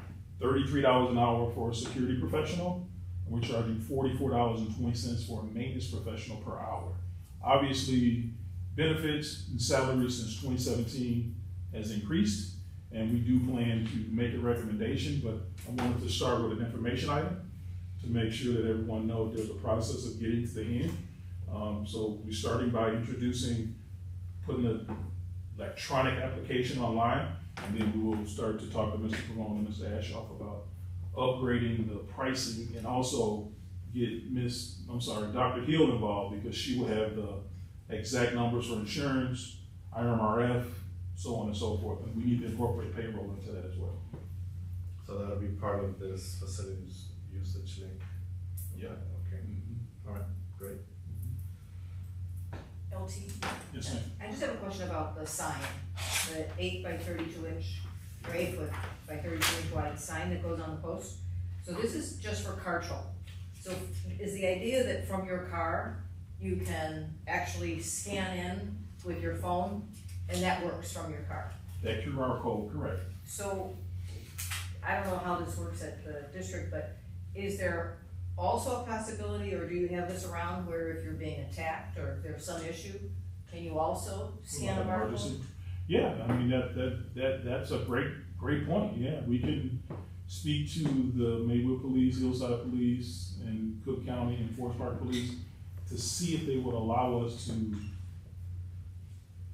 $33 an hour for a security professional, and we're charging $44.20 for a maintenance professional per hour. Obviously, benefits and salaries since 2017 has increased, and we do plan to make a recommendation, but I wanted to start with an information item to make sure that everyone knows there's a process of getting to the end. So we're starting by putting the electronic application online, and then we will start to talk to Mr. Pavone and Mr. Ashoff about upgrading the pricing, and also get Dr. Hill involved, because she will have the exact numbers for insurance, IMRF, so on and so forth, and we need to incorporate payroll into that as well. So that'll be part of this facilities usage link? Yeah. Okay, all right, great. LT? Yes, ma'am. I just have a question about the sign, the 8 by 32 inch, or 8 foot by 32 inch wide sign that goes on the post. So this is just for car trouble. So is the idea that from your car, you can actually scan in with your phone, and that works from your car? That QR code, correct. So, I don't know how this works at the district, but is there also a possibility, or do you have this around where if you're being attacked or if there's some issue, can you also scan a barcode? Yeah, I mean, that's a great point. Yeah, we can speak to the Maywood Police, Hillside Police, and Cook County and Forest Park Police to see if they would allow us to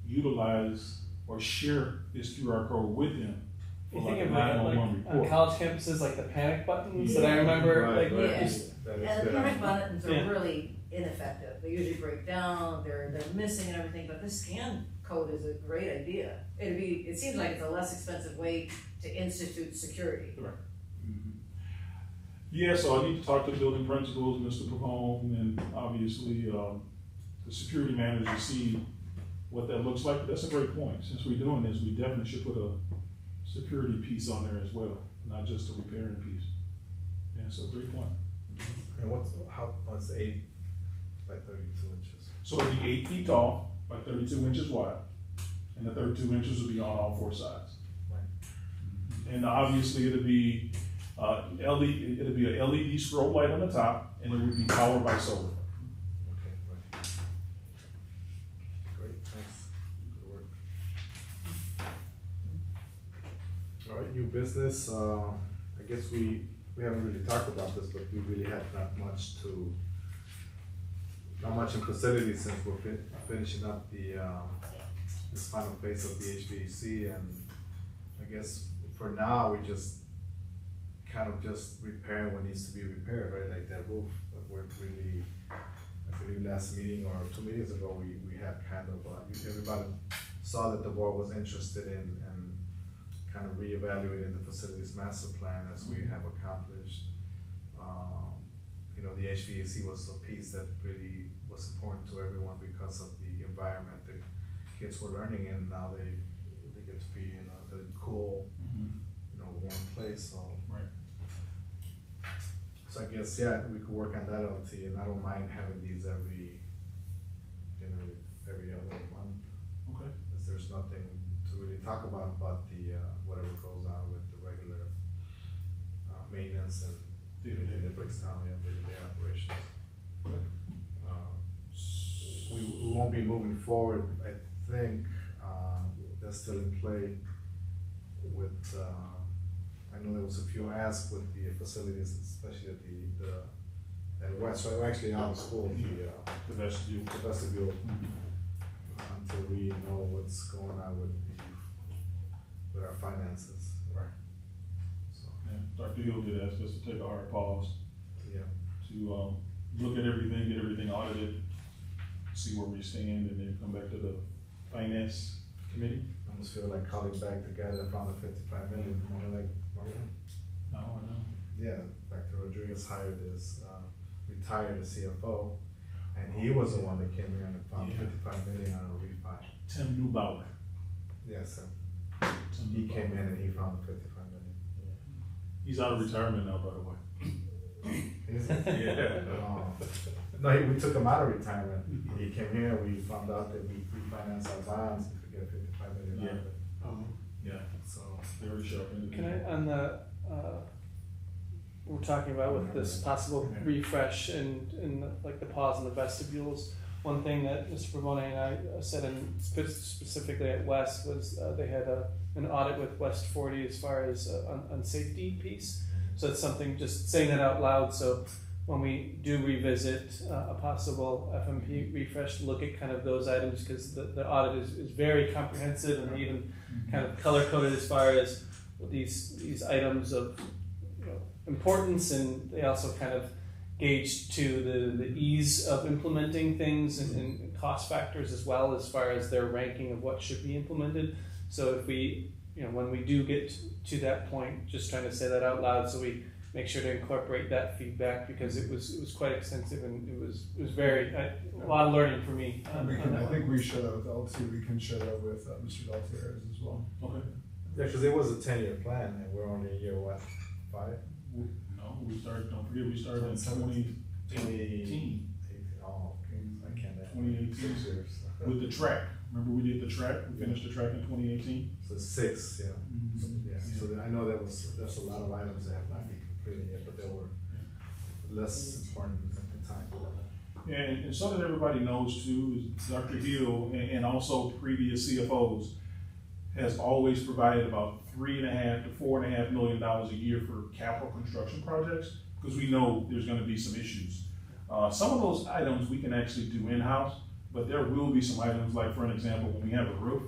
utilize or share this QR code with them. You think of like on college campuses, like the panic buttons that I remember, Right, like right. Yeah, and the panic buttons are really ineffective. They usually break down, they're missing and everything, but this scan code is a great idea. It seems like it's a less expensive way to institute security. Right. Yeah, so I need to talk to the building principals, Mr. Pavone, and obviously the security manager to see what that looks like. But that's a great point. Since we're doing this, we definitely should put a security piece on there as well, not just a repairing piece. Yeah, so great point. And what's 8 by 32 inches? So it'll be 8 feet tall by 32 inches wide, and the 32 inches will be on all 4 sides. Right. And obviously it'll be it'll be a LED strobe light on the top, and it will be powered by solar. Okay, right. Great, thanks. Good work. All right, new business. I guess we haven't really talked about this, but we really had not much in facilities since we're finishing up this final phase of the HVAC, and I guess for now we just kind of repair what needs to be repaired, right? Like that roof, but we're really, I believe last meeting or 2 meetings ago, we had kind of, everybody saw that the board was interested in kind of reevaluating the facilities master plan as we have accomplished. The HVAC was a piece that really was important to everyone because of the environment the kids were learning in. Now they get to be in a cool, warm place. So. Right. So I guess, yeah, we could work on that LT, and I don't mind having these every other month. Okay. Because there's nothing to really talk about the, whatever goes on with the regular maintenance and day-to-day breaks down, day-to-day operations. We won't be moving forward, I think, that's still in play with, I know there was a few asks with the facilities, especially at West, right, actually out of school, The vestibule. the vestibule, until we know what's going on with our finances. Right. So, Yeah, Dr. Hill did ask us to take a hard pause yeah, to look at everything, get everything audited, see where we stand, and then come back to the finance committee. I almost feel like calling back the guy that found the 55 million, No, I know. yeah, Dr. Rodriguez retired as CFO, And he was the one that came here and found Yeah. 55 million on a refi. Tim Neubauer. Yes, sir. Tim He Neubauer. came in and he found 55 million. He's out of retirement now, by the way. Is it? Yeah. Oh. No, we took him out of retirement. He came here, we found out that we refinanced our bonds, and we get 55 million out of it. Yeah, So, very sharp Can individual. I, on the, we're talking about with this possible refresh and like the pause in the vestibules. One thing that Mr. Pavone and I said, and specifically at West, was they had an audit with West 40 as far as on safety piece. So it's something, just saying that out loud, so when we do revisit a possible FMP refresh, to look at kind of those items, because the audit is very comprehensive and even kind of color coded as far as these items of, you know, importance, and they also kind of gauge to the ease of implementing things and cost factors as well, as far as their ranking of what should be implemented. So if we, you know, when we do get to that point, just trying to say that out loud so we make sure to incorporate that feedback, because it was quite extensive and it was very a lot of learning for me. I think we share that with L2, we can share that with Mr. Daltieri as well. Okay. yeah, because it was a 10-year plan and we're only in year what, 5? No, we started, don't forget, we started in 2018. Oh, okay. I can't. 2018. 6 years. With the track. Remember we did the track? We finished the track in 2018. So 6, yeah. Yeah, so I know that's a lot of items that have not been completed yet, but they were less important at the time. And so that everybody knows too, is Dr. Hill and also previous CFOs has always provided about $3.5 to $4.5 million a year for capital construction projects, because we know there's going to be some issues. Some of those items we can actually do in-house, but there will be some items, like for an example, when we have a roof,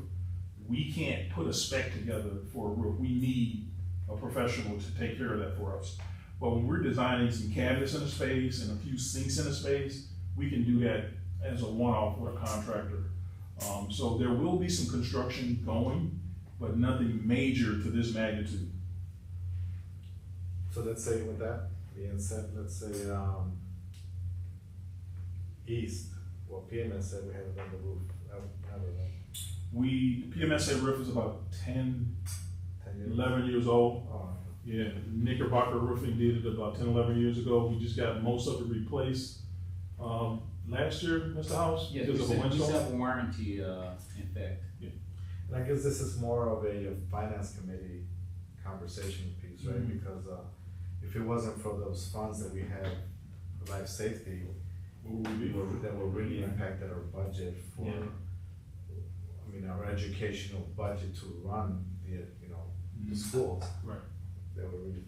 we can't put a spec together for a roof. We need a professional to take care of that for us. But when we're designing some cabinets in a space and a few sinks in a space, we can do that as a one-off with a contractor. So there will be some construction going, but nothing major to this magnitude. So let's say with that being said, let's say east, well, PMS said we haven't done the roof. PMSA roof is about 10 years. 11 years old. Oh, Yeah, Knickerbocker Roofing did it about 10, 11 years ago. We just got most of it replaced last year, Mr. House, Yeah, because of a we windstorm. have a warranty effect. and I guess this is more of a finance committee conversation piece, right? Mhm. Because if it wasn't for those funds that we had for life safety, that will really impacted our budget for, Yeah. I mean, our educational budget to run the schools. Right. That will really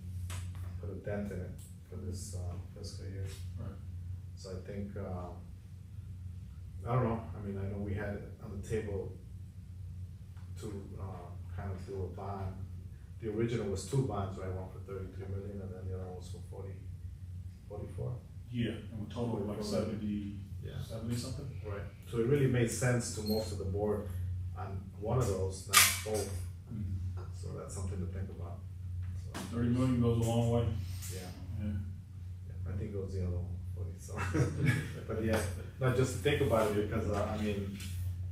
put a dent in it for this fiscal year. Right. So I think, I don't know, I mean, I know we had it on the table to kind of do a bond. The original was 2 bonds, right? One for 33 million and then the other one was for 44. Yeah, and we totaled like 70 something. Right. So it really made sense to most of the board on one of those, not both. So that's something to think about. So, 30 million goes a long way. yeah. Yeah. I think it was the other one, 40, so. But yeah, no, just think about it, because, I mean,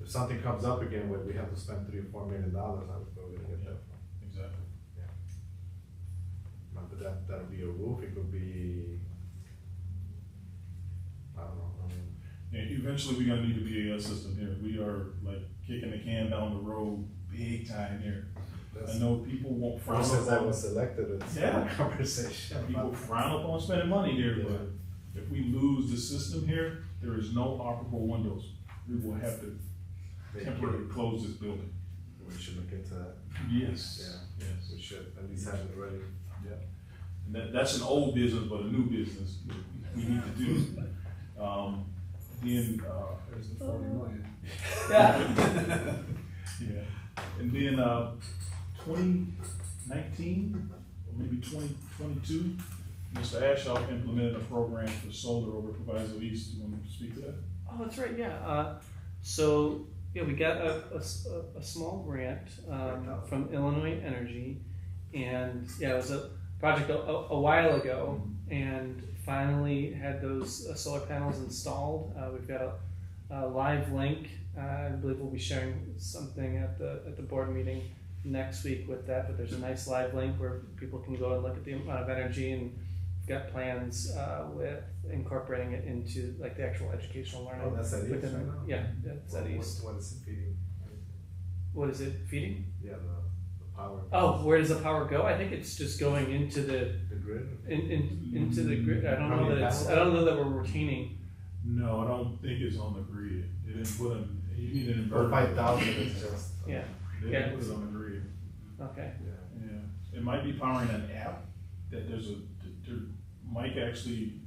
if something comes up again where we have to spend $3 or $4 million, I would go to get that from. Exactly. But that'll be a roof, it could be, I don't know, I mean. And eventually we're gonna need a BAS system here. We are like kicking the can down the road big time here. I know people won't frown Since I upon was elected, it's Yeah. a conversation. people frown upon spending money here, Yeah. but if we lose the system here, there is no operable windows. We will have to temporarily close this building. We should look into that. Yes. Yeah. Yes. We should at least have it ready. Yeah. And that's an old business, but a new business we need to do. Then, There's the 40 million. Yeah. yeah. And then 2019, or maybe 2022, Mr. Ashoff implemented a program for solar over Proviso East. You want to speak to that? Oh, that's right, yeah. So, yeah, we got a small grant from Illinois Energy, and yeah, it was project a while ago, and finally had those solar panels installed. We've got a live link. I believe we'll be sharing something at the board meeting next week with that. But there's a nice live link where people can go and look at the amount of energy, and we've got plans with incorporating it into like the actual educational learning. Oh, that's at East right now? Yeah, that's at East. What is it feeding? What is it feeding? Yeah, the power. Oh, where does the power go? I think it's just going into the grid. Into the grid. I don't know that it's. I don't know that we're retaining. No, I don't think it's on the grid. They didn't put an, you need an Or inverter. 5,000 is just. Yeah. They didn't put it on the grid. Okay. Yeah, it might be powering an app that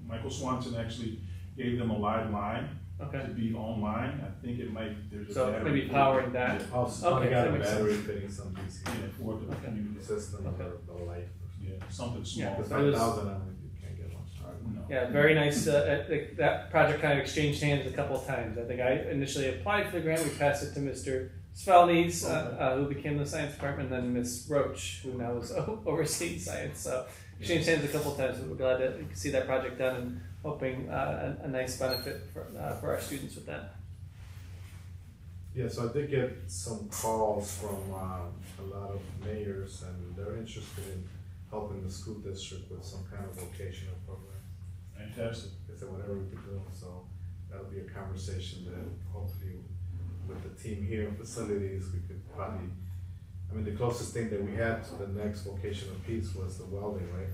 Michael Swanson actually gave them a live line Okay. to be online. I think it might, there's a So battery. maybe powering that. Yeah, Also, Okay, got that a makes battery sense. fitting some DC yeah, for the Okay. community. system Okay. or the light. Yeah, something Yeah, small. Because it was- 5,000, I mean, you can't get much. No. Yeah, very nice. That project kind of exchanged hands a couple of times. I think I initially applied for the grant. We passed it to Mr. Sveldes, who became the science department, and then Ms. Roach, who now is overseeing science. So exchanged hands a couple of times, but we're glad to see that project done and hoping a nice benefit for our students with that. Yeah, so I did get some calls from a lot of mayors, and they're interested in helping the school district with some kind of vocational program. Fantastic. They said whatever we could do, so that'll be a conversation that hopefully with the team here in facilities, we could probably, I mean, the closest thing that we had to the next vocational piece was the welding, right?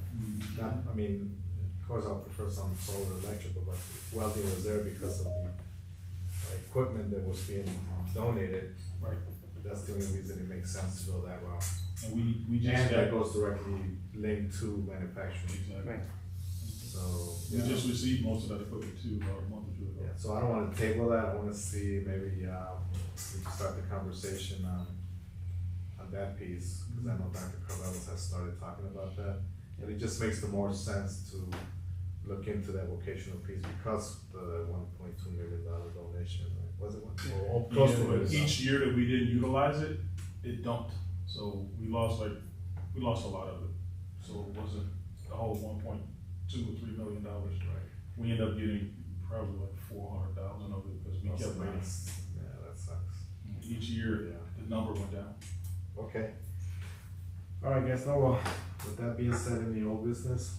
Not, I mean, of course I'll prefer some solar electrical, but welding was there because of the equipment that was being donated. Right. That's the only reason it makes sense to go that route. And we just And that got, goes directly linked to manufacturing. exactly. Right. So, We yeah. just received most of that equipment too, about a month or two ago. Yeah, so I don't wanna table that, I wanna see maybe, we can start the conversation on that piece, cause I know Dr. Carvelis has started talking about that. And it just makes the more sense to look into that vocational piece because the $1.2 million donation, right? Was it one? Or close to Yeah, it. but each year that we didn't utilize it, it dumped. So we lost a lot of it. So it wasn't the whole 1.2 or $3 million. Right. We ended up getting probably like 400,000 of it because we Also, kept waiting. yeah, that sucks. Each year, Yeah. the number went down. Okay. All right, guys, now, with that being said, any old business?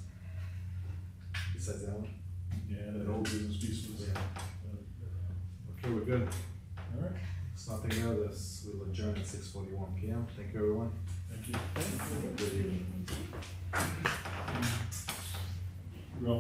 Besides that one? Yeah, that whole business piece was. Yeah. Okay, we're good. All right. There's nothing else. We'll adjourn at 6:41 PM. Thank you, everyone. Thank you. Good evening.